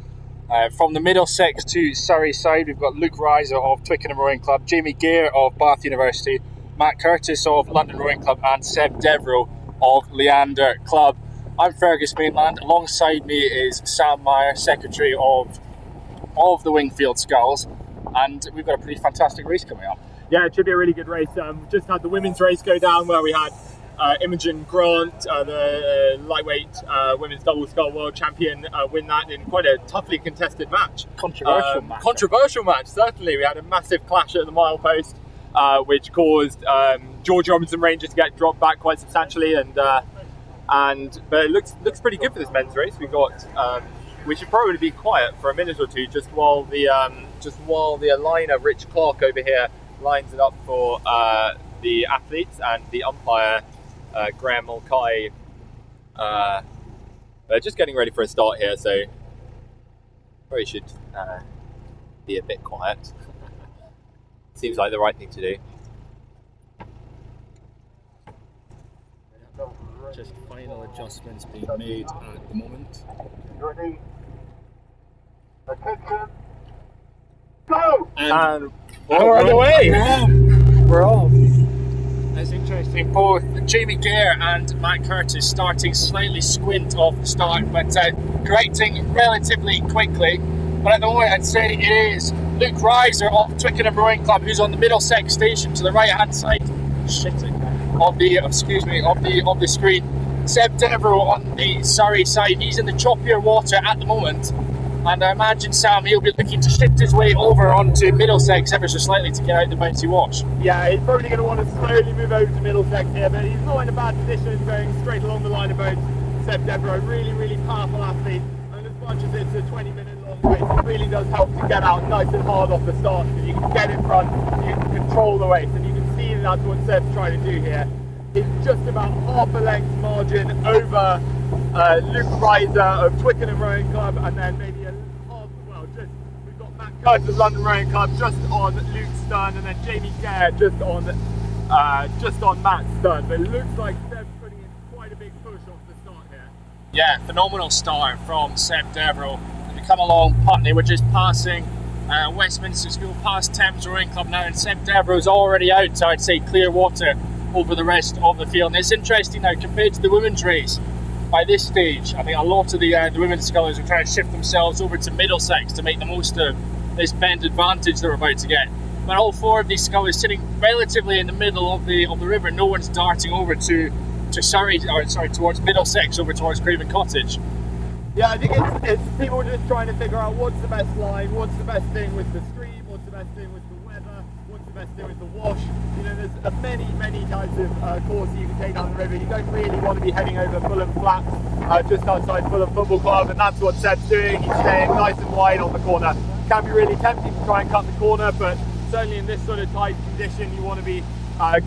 From the Middlesex to Surrey side, we've got Luke Reiser of Twickenham Rowing Club, Jamie Gare of Bath University, Matt Curtis of London Rowing Club, and Seb Devereux of Leander Club. I'm Fergus Mainland. Alongside me is Sam Meyer, Secretary of the Wingfield Sculls, and we've got a pretty fantastic race coming up. Yeah, it should be a really good race. Just had the women's race go down where we had Imogen Grant, the lightweight women's double scull world champion, win that in quite a toughly contested match. Controversial match, certainly. We had a massive clash at the milepost, which caused George Robinson Ranger to get dropped back quite substantially, but it looks pretty good for this men's race. We should probably be quiet for a minute or two just while the aligner Rich Clark over here lines it up for the athletes, and the umpire Graham Mulcahy just getting ready for a start here, so probably should be a bit quiet. Seems like the right thing to do. Just final adjustments being made at the moment. Ready? Attention. Go! And we're on the way! We're off. That's interesting. Both Jamie Gare and Matt Curtis starting slightly squint off the start, but correcting relatively quickly. But at the moment, I'd say it is Luke Reiser of Twickenham Rowing Club, who's on the Middlesex station to the right-hand side. Of the screen. Seb Devereux on the Surrey side. He's in the choppier water at the moment, and I imagine, Sam, he'll be looking to shift his way over onto Middlesex ever so slightly to get out the bouncy wash. Yeah, he's probably going to want to slowly move over to Middlesex here, but he's not in a bad position going straight along the line of boats. Seb Devereux, really powerful athlete, and as much as it's a 20-minute long race, it really does help to get out nice and hard off the start, because you can get in front, you can control the race, and you can see that's what Seb's trying to do here. It's just about half a length margin over Luke Reiser of Twickenham Rowing Club, and then maybe we've got Matt Curtis of London Rowing Club just on Luke's stern, and then Jamie Gare just on Matt's stern. But it looks like Seb's putting in quite a big push off the start here. Yeah, phenomenal start from Seb Devereux. We come along Putney, we're just passing Westminster School, past Thames Rowing Club now, and Seb Devereux's already out to, I'd say, clear water over the rest of the field. And it's interesting now, compared to the women's race, by this stage, I think a lot of the women's scullers are trying to shift themselves over to Middlesex to make the most of this bend advantage they're about to get. But all 4 of these scullers sitting relatively in the middle of the river. No one's darting over to Surrey, towards Middlesex, over towards Craven Cottage. Yeah, I think it's people just trying to figure out what's the best line, what's the best thing with the stream, what's the best thing with the weather, what's the best thing with the wash. You know, there's many types of courses you can take down the river. You don't really want to be heading over Fulham Flats, just outside Fulham Football Club, and that's what Seb's doing. He's staying nice and wide on the corner. Can be really tempting to try and cut the corner, but certainly in this sort of tight condition, you want to be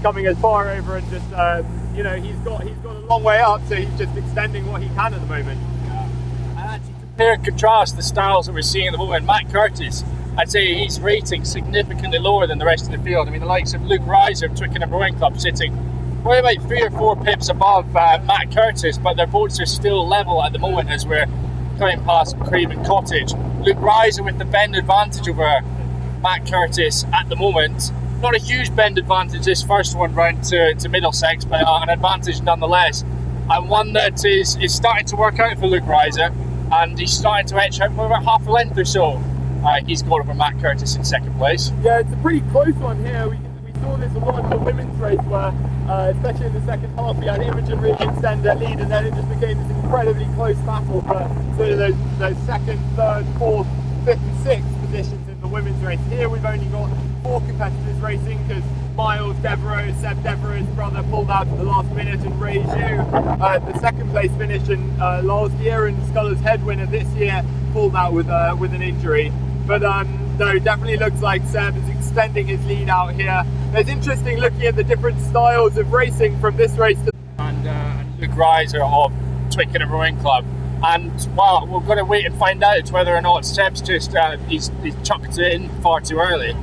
coming as far over and just, he's got a long way up, so he's just extending what he can at the moment. Compare and contrast the styles that we're seeing at the moment. Matt Curtis, I'd say he's rating significantly lower than the rest of the field. I mean, the likes of Luke Reiser of Twickenham Rowing Club sitting probably about 3 or 4 pips above Matt Curtis, but their boats are still level at the moment as we're coming past Craven Cottage. Luke Reiser with the bend advantage over Matt Curtis at the moment. Not a huge bend advantage this first one round to Middlesex, but an advantage nonetheless, and one that is starting to work out for Luke Reiser. And he's starting to etch out for about half a length or so. He's got over Matt Curtis in second place. Yeah, it's a pretty close one here. We saw this a lot in the women's race where, especially in the second half, we had Imogen really extend their lead, and then it just became this incredibly close battle for sort of those second, third, fourth, fifth and sixth positions in the women's race. Here we've only got 4 competitors racing, because Miles Devereux, Seb Devereux's brother, pulled out at the last minute, and Ray Zhu, the second place finish in last year and Sculler's head winner this year, pulled out with an injury. But no, definitely looks like Seb is extending his lead out here. It's interesting looking at the different styles of racing from this race to and Luke Reiser of Twickenham Rowing Club. And well, we're going to wait and find out whether or not Seb's just he's chucked it in far too early,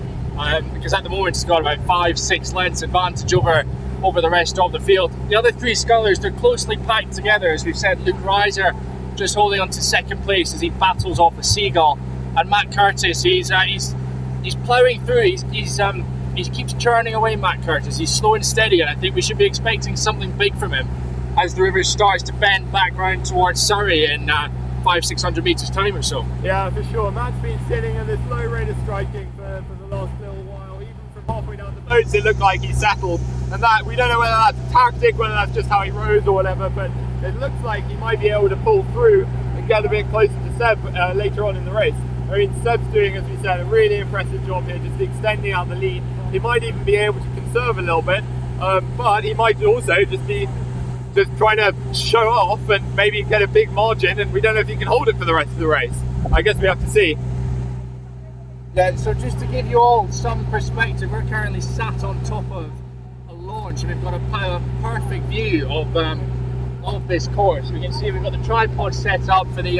because at the moment he's got about 5-6 lengths advantage over the rest of the field. The other three scullers, they're closely packed together, as we've said. Luke Reiser just holding on to second place as he battles off a Seagull, and Matt Curtis, he's ploughing through. He keeps churning away, Matt Curtis. He's slow and steady, and I think we should be expecting something big from him as the river starts to bend back round towards Surrey in 500-600 metres time or so. Yeah, for sure. Matt's been sitting at this low rate of striking for the last little while. Even from halfway down the boats, it looked like he settled. And that, we don't know whether that's a tactic, whether that's just how he rows or whatever, but it looks like he might be able to pull through and get a bit closer to Seb later on in the race. I mean, Seb's doing, as we said, a really impressive job here, just extending out the lead. He might even be able to conserve a little bit, but he might also just be trying to show off and maybe get a big margin, and we don't know if he can hold it for the rest of the race. I guess we have to see. Yeah, so just to give you all some perspective, we're currently sat on top of a launch and we've got a perfect view of this course. We can see we've got the tripod set up for the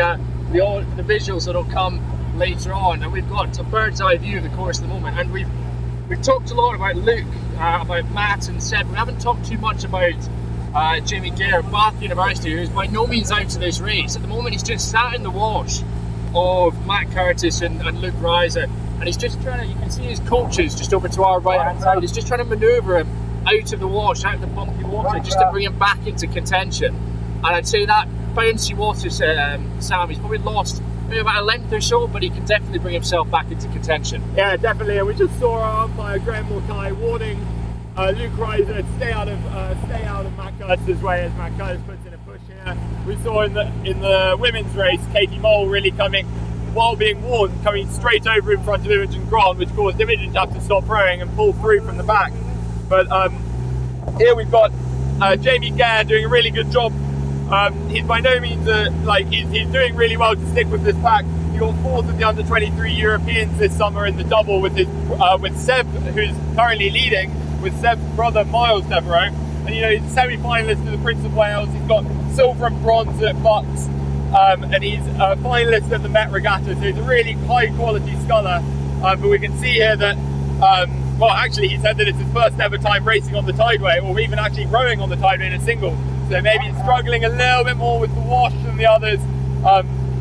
visuals that'll come later on, and we've got a bird's eye view of the course at the moment. And we've talked a lot about Luke, about Matt and Seb. We haven't talked too much about Jamie Gare of Bath University, who's by no means out of this race. At the moment he's just sat in the wash of Matt Curtis and Luke Reiser, and he's just trying to, you can see his coaches just over to our right hand side, he's just trying to manoeuvre him out of the wash, out of the bumpy water, just to bring him back into contention. And I'd say that bouncy water, Sam, he's probably lost maybe about a length or so, but he can definitely bring himself back into contention. Yeah, definitely. And we just saw our umpire Graham Mulcahy warning Luke Reiser to stay out of Matt Curtis' way as Matt Curtis puts in a push here. We saw in the women's race, Katie Mole really coming, while being warned, coming straight over in front of Imogen Grant, which caused Imogen to have to stop rowing and pull through from the back. But here we've got Jamie Gare doing a really good job. He's by no means he's doing really well to stick with this pack. He got fourth of the under-23 Europeans this summer in the double with Seb, who's currently leading, with Seb's brother Miles Devereux. And you know, he's a semi-finalist of the Prince of Wales. He's got silver and bronze at Bucks, and he's a finalist at the Met Regatta. So he's a really high-quality sculler. But we can see here that, well, actually, he said that it's his first ever time racing on the Tideway, or even actually rowing on the Tideway in a single. So maybe he's struggling a little bit more with the wash than the others.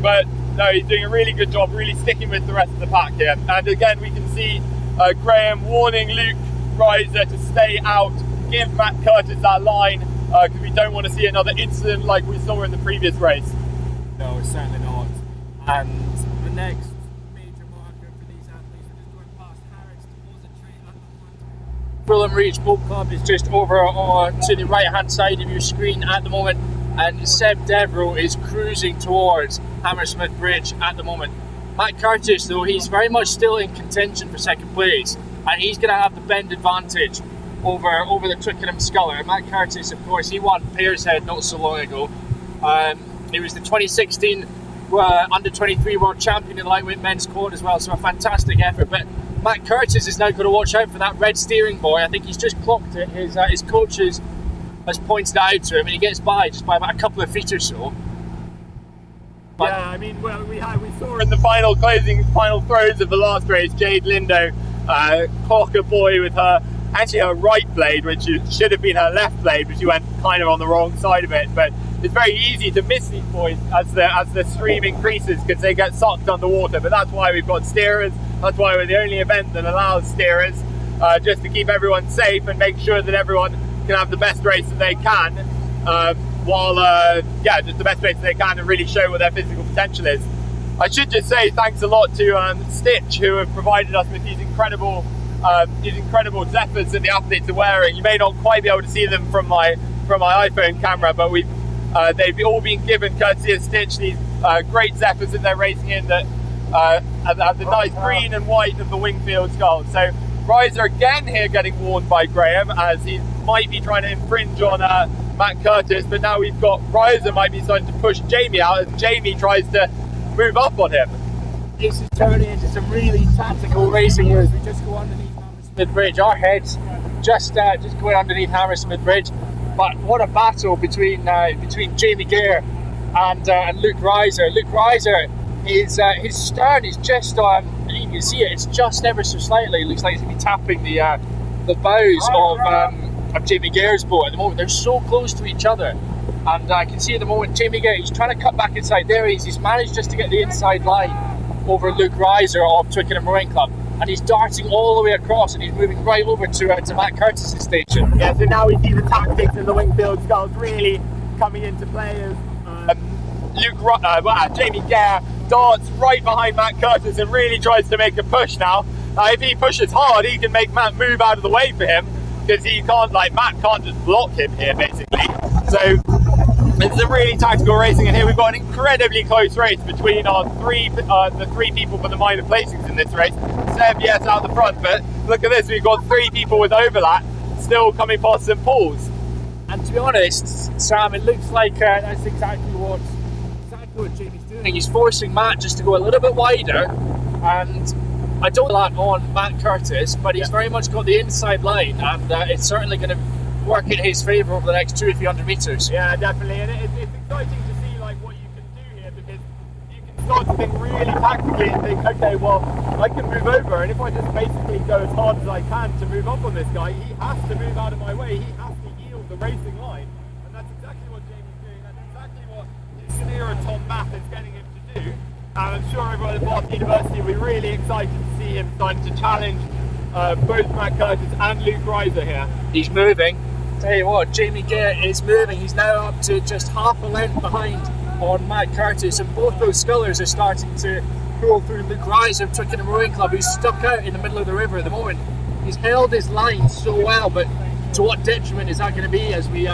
But no, he's doing a really good job, really sticking with the rest of the pack here. And again, we can see Graham warning Luke Reiser to stay out, give Matt Curtis that line, because we don't want to see another incident like we saw in the previous race. No, certainly not. And the next major marker for these athletes, we're just going past Harris Depository at the moment. Fulham Reach Boat Club is just over to the right hand side of your screen at the moment, and Seb Devereux is cruising towards Hammersmith Bridge at the moment. Matt Curtis, though, he's very much still in contention for second place, and he's going to have the bend advantage over the Twickenham sculler. Matt Curtis, of course, he won Pearshead not so long ago. He was the 2016 under-23 world champion in lightweight men's quad as well, so a fantastic effort. But Matt Curtis is now going to watch out for that red steering buoy. I think he's just clocked it. His coach has pointed out to him, and he gets by just by about a couple of feet or so. But yeah, I mean, well, we saw in the final throws of the last race, Jade Lindo clock a buoy with her right blade, which should have been her left blade, but she went kind of on the wrong side of it. But it's very easy to miss these buoys as the stream increases, because they get sucked underwater. But that's why we've got steerers. That's why we're the only event that allows steerers, just to keep everyone safe and make sure that everyone can have the best race that they can, just the best race that they can, and really show what their physical potential is. I should just say thanks a lot to Stitch, who have provided us with these incredible Zephyrs that the athletes are wearing. You may not quite be able to see them from my iPhone camera, but they've all been given courtesy of Stitch, these great Zephyrs that they're racing in that have the nice green and white of the Wingfield Sculls. So Reiser again here getting warned by Graham, as he might be trying to infringe on Matt Curtis, but now we've got Reiser might be starting to push Jamie out as Jamie tries to move up on him. This is turning into some really tactical racing here as we just go underneath Hammersmith Bridge. Our heads just going underneath Hammersmith Bridge. But what a battle between Jamie Gare and Luke Reiser. Luke Reiser is his stern is just on. You can see it. It's just ever so slightly. It looks like he's going to be tapping the bows of Jamie Gare's boat at the moment. They're so close to each other, and I can see at the moment Jamie Gare, he's trying to cut back inside. There he is. He's managed just to get the inside line over Luke Reiser of Twickenham Rowing Club, and he's darting all the way across, and he's moving right over to Matt Curtis's station. Yeah, so now we see the tactics in the Wingfield Sculls really coming into play as Jamie Gare darts right behind Matt Curtis and really tries to make a push now. If he pushes hard, he can make Matt move out of the way for him, because he can't, Matt can't just block him here basically. So it's a really tactical racing, and here we've got an incredibly close race between our the three people for the minor placings in this race. Seb, yes, out the front, but look at this, we've got 3 people with overlap still coming past St Paul's. And to be honest, Sam, it looks like that's exactly what Jamie's doing. He's forcing Matt just to go a little bit wider, and I don't like that on Matt Curtis, but he's very much got the inside line, and it's certainly going to work in his favour over the next 200 or 300 metres. Yeah, definitely, and it's exciting to see what you can do here, because you can start to think really tactically and think, okay, well, I can move over, and if I just basically go as hard as I can to move up on this guy, he has to move out of my way, he has to yield the racing line, and that's exactly what Jamie's doing, that's exactly what his Sneer Tom Math is getting him to do. And I'm sure everyone at Bath University will be really excited to see him starting to challenge both Matt Curtis and Luke Reiser here. He's moving. Tell you what, Jamie Gare is moving. He's now up to just half a length behind on Matt Curtis, and both those scullers are starting to pull through Luke Reiser of Twickenham Rowing Club, who's stuck out in the middle of the river at the moment. He's held his line so well, but to what detriment is that going to be as we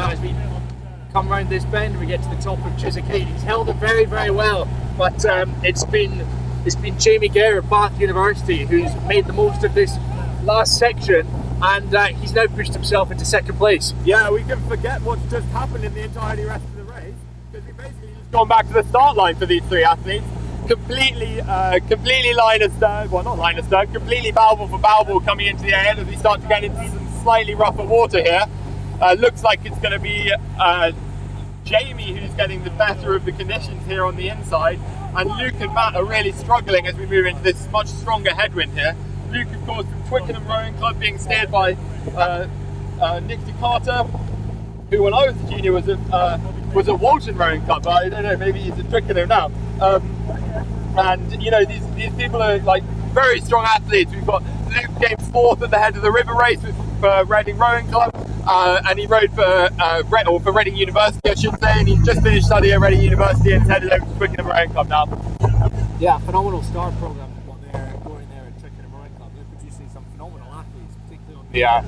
come round this bend and we get to the top of Chiswick Heath? He's held it very, very well, but it's been Jamie Gare of Bath University who's made the most of this last section, and he's now pushed himself into second place. Yeah, we can forget what's just happened in the entirety rest of the race, because we've basically just gone back to the start line for these 3 athletes, completely line of stern, well, not line of stern, completely bow ball for bow ball coming into the air as we start to get into some slightly rougher water here. Looks like it's going to be Jamie who's getting the better of the conditions here on the inside, and Luke and Matt are really struggling as we move into this much stronger headwind here. Luke, of course, from Twickenham Rowing Club, being steered by Nick Carter, who when I was a junior was at Walton Rowing Club, but I don't know, maybe he's at Twickenham now. And you know, these people are very strong athletes. We've got Luke came 4th at the head of the river race for Reading Rowing Club, and he rowed for Reading University, I should say, and he's just finished studying at Reading University and headed over to Twickenham Rowing Club now. Yeah, phenomenal start program they're going there at Twickenham Rowing Club. They're producing some phenomenal athletes, particularly on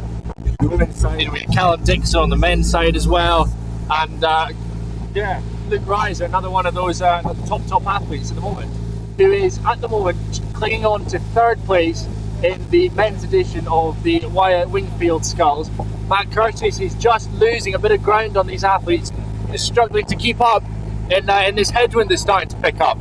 the women's side. With Callum Dixon on the men's side as well, and Luke Reiser, another one of those top athletes at the moment, who is at the moment clinging on to 3rd place in the men's edition of the Wingfield Sculls. Matt Curtis is just losing a bit of ground on these athletes. He's struggling to keep up in this headwind that's starting to pick up.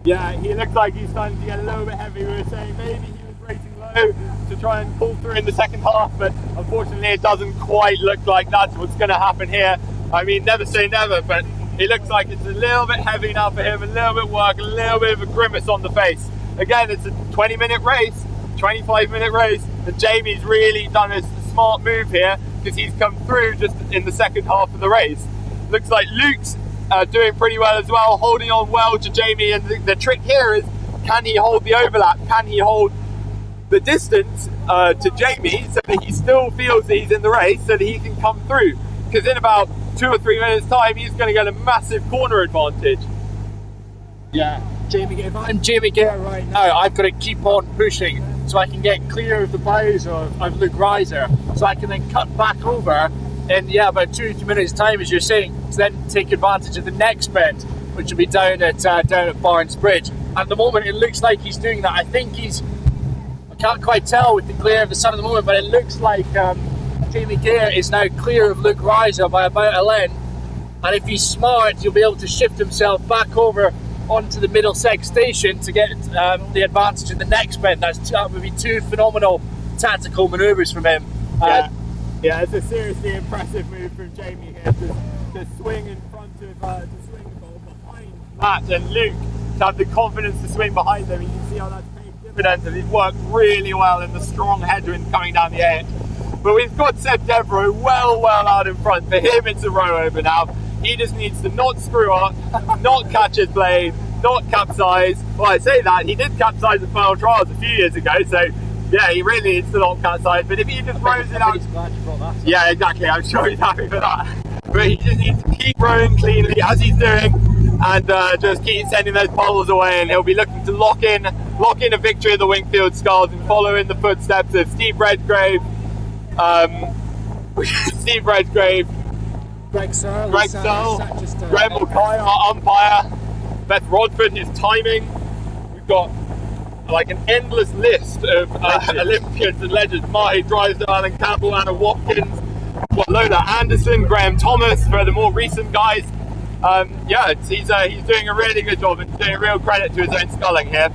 Yeah, he looks like he's starting to get a little bit heavy. We were saying maybe he was racing low to try and pull through in the second half, but unfortunately it doesn't quite look like that's what's going to happen here. I mean, never say never, but it looks like it's a little bit heavy now for him, a little bit work, a little bit of a grimace on the face. Again, it's a 20-minute race, 25-minute race, and Jamie's really done a smart move here because he's come through just in the second half of the race. Looks like Luke's doing pretty well as well, holding on well to Jamie, and the trick here is, can he hold the overlap? Can he hold the distance to Jamie so that he still feels that he's in the race, so that he can come through? Because in about 2 or 3 minutes time he's going to get a massive corner advantage. Yeah, if I'm Jamie Gare right now, I've got to keep on pushing so I can get clear of the bows of Luke Reiser, so I can then cut back over in about 2 or 3 minutes time, as you're saying, to then take advantage of the next bend, which will be down at Barnes Bridge. At the moment it looks like he's doing that. I think I can't quite tell with the glare of the sun at the moment, but it looks like Jamie Gare is now clear of Luke Reiser by about a length, and if he's smart he'll be able to shift himself back over onto the Middlesex station to get the advantage in the next bend. That would be 2 phenomenal tactical manoeuvres from him. Yeah, it's a seriously impressive move from Jamie here to swing in front of Matt and Luke to have the confidence to swing behind them. You can see how that's paid dividends, and it's worked really well in the strong headwind coming down the edge. But we've got Seb Devereaux well out in front. For him, it's a row over now. He just needs to not screw up, not catch his blade, not capsize. Well, I say that, he did capsize the final trials a few years ago, so yeah, he really needs to not capsize. But if he just rows it out... Yeah, exactly, I'm sure he's happy for that. But he just needs to keep rowing cleanly as he's doing, and just keep sending those poles away, and he'll be looking to lock in a victory of the Wingfield Sculls and follow in the footsteps of Steve Redgrave, Greg Searle, Graham Mulcahy, our umpire, Beth Rodford, his timing. We've got like an endless list of Olympians and legends. Marty Drysdale, Alan Campbell, Anna Watkins, Lola Anderson, Graham Thomas for the more recent guys. Yeah, he's doing a really good job and doing a real credit to his own sculling here.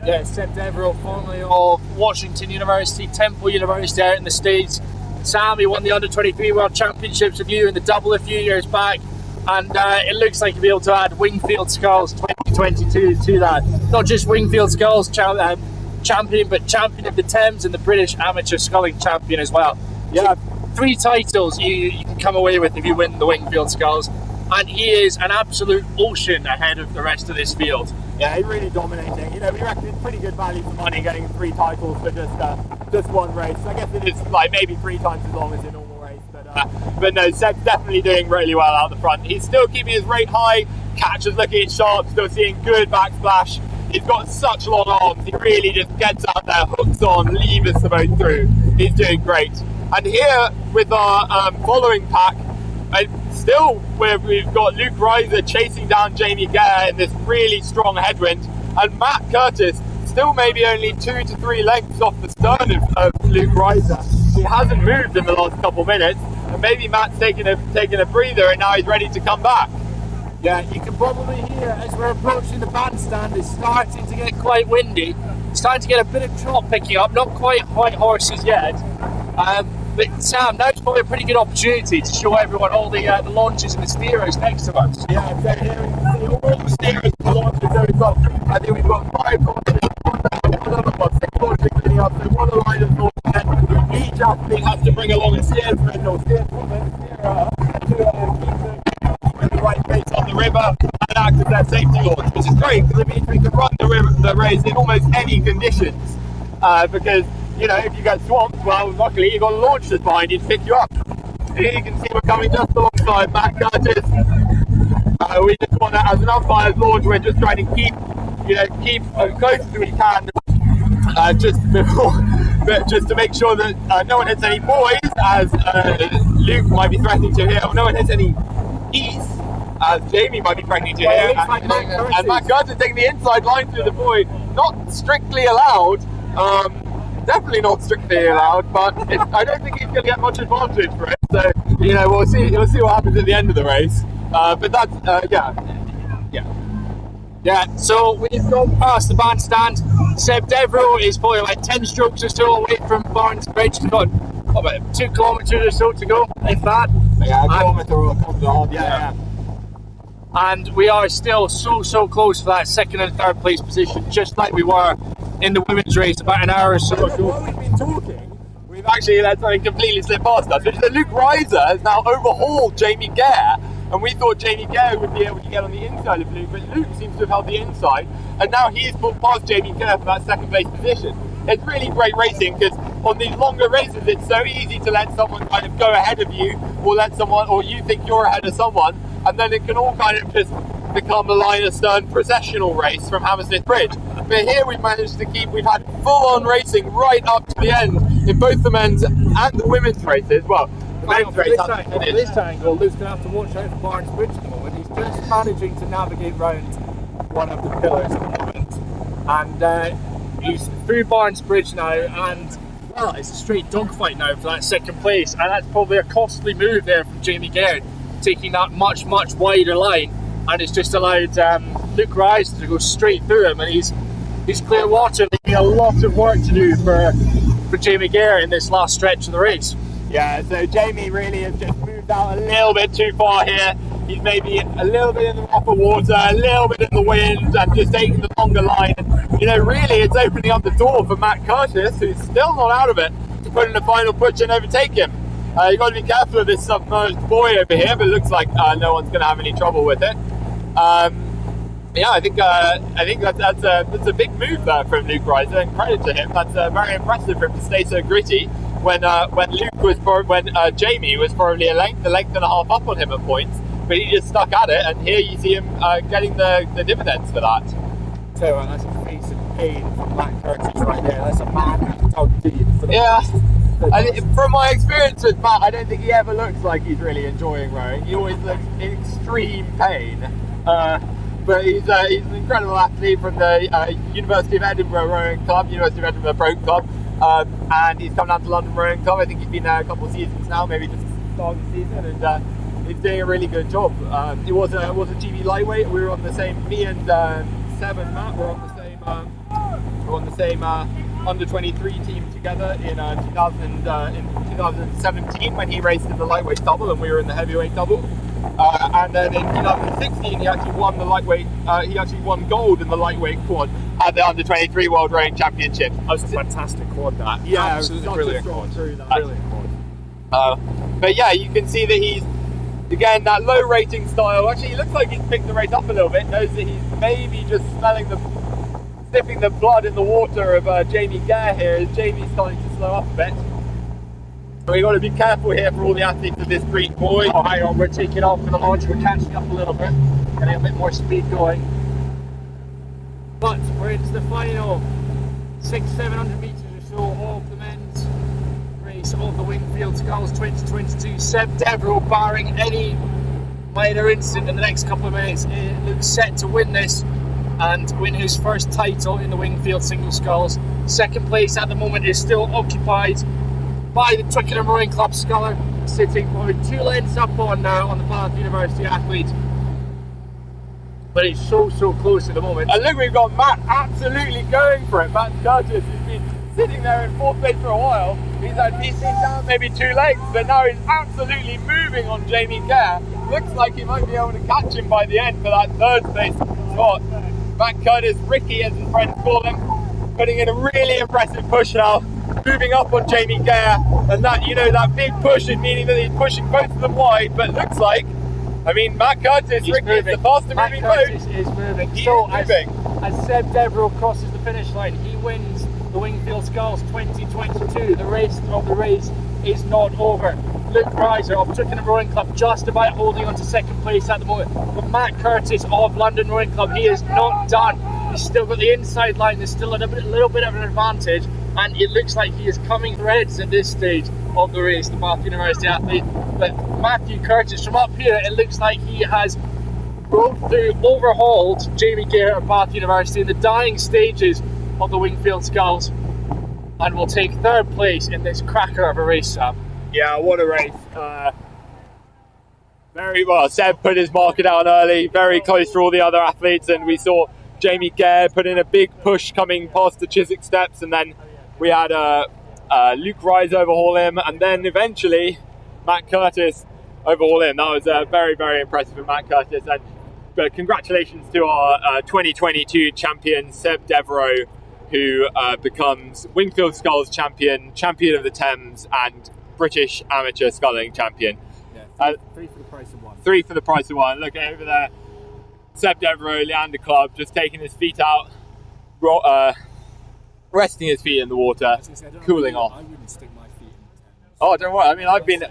Yeah, Seb Devereaux, formerly of Washington University, Temple University out in the States. Sam, he won the Under-23 World Championships with you in the double a few years back, and it looks like he'll be able to add Wingfield Sculls 2022 to that. Not just Wingfield Sculls champion, but champion of the Thames and the British Amateur Sculling Champion as well. Yeah, 3 titles you can come away with if you win the Wingfield Sculls, and he is an absolute ocean ahead of the rest of this field. Yeah, he's really dominating. You know, we reckon it's pretty good value for money getting 3 titles for just one race. I guess it is like maybe 3 times as long as a normal race, but no, Seb's definitely doing really well out the front. He's still keeping his rate high, catch is looking sharp, still seeing good backsplash. He's got such long arms, he really just gets out there, hooks on, levers the boat through. He's doing great. And here with our following pack, still where we've got Luke Reiser chasing down Jamie Gare in this really strong headwind, and Matt Curtis still maybe only 2 to 3 lengths off the stern of Luke Reiser. He hasn't moved in the last couple of minutes, and maybe Matt's taking a breather and now he's ready to come back. Yeah, you can probably hear as we're approaching the bandstand, it's starting to get quite windy. It's starting to get a bit of trot picking up, not quite white horses yet. But Sam, now's probably a pretty good opportunity to show everyone all the launches and the steerers next to us. Yeah, so here we can see all the steerers and the launches. So we've got, I think we've got 5 launches, another one, 6 launches cleaning up. So one line of launches, each athlete has to bring along a steersman or steerswoman to keep the right pace on the river and act as their safety launch, which is great because it means we can run the race in almost any conditions. Because you know, if you get swamped, well, luckily you've got a launch that's behind you to pick you up. Here you can see we're coming just alongside Matt Curtis. We just want to, as an umpire's launch, we're just trying to keep as close as we can, just to make sure that no one hits any buoys, as Luke might be threatening to here, or no one hits any geese, as Jamie might be threatening to here, and Matt Curtis taking the inside line through the buoy. Not strictly allowed. Definitely not strictly allowed, but I don't think he's going to get much advantage for it. So, you know, we'll see what happens at the end of the race. But that's, yeah. So we've gone past the bandstand. Seb Devereaux is probably like 10 strokes or so away from Barnes Bridge. He's got about 2 kilometres or so to go, if that. Yeah, a kilometre or a couple of yeah. And we are still so close for that 2nd and 3rd place position, just like we were in the women's race about an hour or so ago. While we've been talking, we've actually let something completely slip past us, which is that Luke Reiser has now overhauled Jamie Gare, and we thought Jamie Gare would be able to get on the inside of Luke, but Luke seems to have held the inside, and now he's pulled past Jamie Gare for that 2nd place position. It's really great racing because on these longer races it's so easy to let someone kind of go ahead of you, or you think you're ahead of someone, and then it can all kind of just become a line of stern processional race from Hammersmith Bridge. But here we've managed to we've had full-on racing right up to the end in both the men's and the women's races. Well, the men's race this angle, Luke's going to have to watch out for Barnes Bridge at the moment. He's just managing to navigate round one of the pillars at the moment. And he's through Barnes Bridge now, and well, it's a straight dogfight now for that 2nd place, and that's probably a costly move there from Jamie Gare, taking that much wider line, and it's just allowed Luke Reiser to go straight through him, and he's clear water, leaving a lot of work to do for Jamie Gare in this last stretch of the race. Yeah, so Jamie really has just moved out a little bit too far here. he's maybe a little bit in the rougher water, a little bit in the wind, and just taking the longer line. You know, really, it's opening up the door for Matt Curtis, who's still not out of it, to put in a final push and overtake him. You've got to be careful of this submerged buoy over here, but it looks like no one's going to have any trouble with it. Yeah, I think that's a big move there from Luke Reiser, and credit to him. That's very impressive for him to stay so gritty when Jamie was probably a length and a half up on him at points, but he just stuck at it, and here you see him getting the dividends for that. So that's a face of pain from Matt Curtis right there. That's a man tug deep. Yeah. From my experience with Matt, I don't think he ever looks like he's really enjoying rowing. He always looks in extreme pain. But he's an incredible athlete from the University of Edinburgh Rowing Club, University of Edinburgh Boat Club, and he's come down to London Rowing Club. I think he's been there a couple of seasons now, maybe just the start of the season, and he's doing a really good job. He was a GB lightweight. We were on the same. Me and Seb and Matt were on the same under 23 team together in 2017 when he raced in the lightweight double and we were in the heavyweight double. And then in 2016 he actually won the lightweight. He actually won gold in the lightweight quad at the under 23 World Rowing Championship. That was a fantastic quad. That absolutely brilliant quad. Brilliant quad. But yeah, you can see that he's again that low rating style. Actually, he looks like he's picked the race up a little bit. Knows that he's maybe just sniffing the blood in the water of Jamie Gare here as Jamie's starting to slow up a bit. So we've got to be careful here for all the athletes of this Greek buoy. Oh, hang on, we're taking off for the launch. We're catching up a little bit, getting a bit more speed going. But we're into the final 600-700 metres or so of the men's race of the Wingfield Sculls 2022. Seb Devereux, barring any minor incident in the next couple of minutes, looks set to win this and win his first title in the Wingfield Single Sculls. Second place at the moment is still occupied by the Twickenham Rowing Club sculler, sitting probably 2 lengths up on the Bath University athlete. But it's so close at the moment. And look, we've got Matt absolutely going for it. Matt Curtis has been sitting there in 4th place for a while. He's been down maybe 2 lengths, but now he's absolutely moving on Jamie Gare. Looks like he might be able to catch him by the end for that 3rd place spot. Matt Curtis, Ricky as his friends call him, putting in a really impressive push now, moving up on Jamie Gare, and that, you know, that big push is meaning that he's pushing both of them wide, but looks like, I mean, Matt Curtis, Ricky is the faster moving boat. Curtis is moving. He is moving. As Seb Devereux crosses the finish line, he wins the Wingfield Sculls 2022. The race is not over. Luke Reiser of Twickenham Rowing Club just about holding on to 2nd place at the moment. But Matt Curtis of London Rowing Club, he is not done. He's still got the inside line. There's still a little bit of an advantage, and it looks like he is coming threads at this stage of the race, the Bath University athlete. But Matthew Curtis, from up here, it looks like he has overhauled Jamie Gare of Bath University in the dying stages of the Wingfield Sculls, and will take 3rd place in this cracker of a race, Sam. Yeah, what a race. Very well. Seb put his marker down early, very close to all the other athletes, and we saw Jamie Gare put in a big push coming past the Chiswick steps, and then we had Luke Reiser overhaul him, and then eventually Matt Curtis overhaul him. That was very, very impressive for Matt Curtis, and congratulations to our 2022 champion Seb Devereux, who becomes Wingfield Sculls champion of the Thames, and British amateur sculling champion. Yeah, 3 for the price of 1. 3 for the price of 1. Look over there, Seb Devereux, Leander Club, just taking his feet out, resting his feet in the water, cooling off. I wouldn't stick my feet in the Thames. Oh, don't worry. I mean, I've been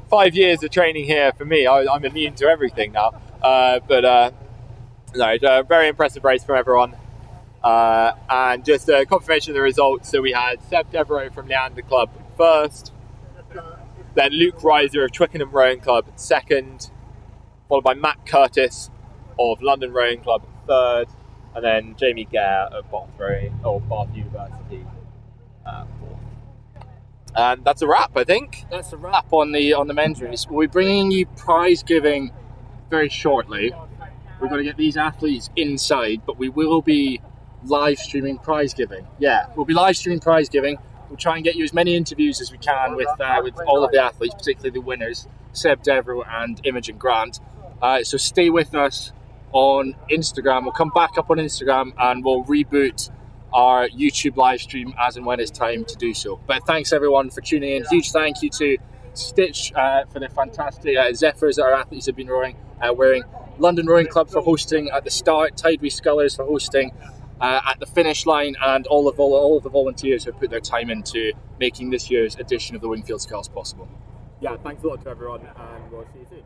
5 years of training here for me. I'm immune to everything now. No, it's a very impressive race from everyone. And just a confirmation of the results. So we had Seb Devereux from Leander Club 1st, then Luke Reiser of Twickenham Rowing Club 2nd, followed by Matt Curtis of London Rowing Club 3rd, and then Jamie Gare of Bath University 4th. And that's a wrap, I think. That's a wrap on the men's race. We'll be bringing you prize giving very shortly. We're going to get these athletes inside, but we will be live streaming prize giving. Yeah, we'll be live streaming prize giving We'll try and get you as many interviews as we can with all of the athletes, particularly the winners, Seb Devereux and Imogen Grant. So stay with us on Instagram. We'll come back up on Instagram and we'll reboot our YouTube live stream as and when it's time to do so. But thanks everyone for tuning in. Huge thank you to Stitch for the fantastic Zephyrs that our athletes have been wearing. London Rowing Club for hosting at the start, Tideway Scullers for hosting at the finish line, and all of the volunteers who have put their time into making this year's edition of the Wingfield Sculls possible. Yeah, thanks a lot to everyone, and we'll see you soon.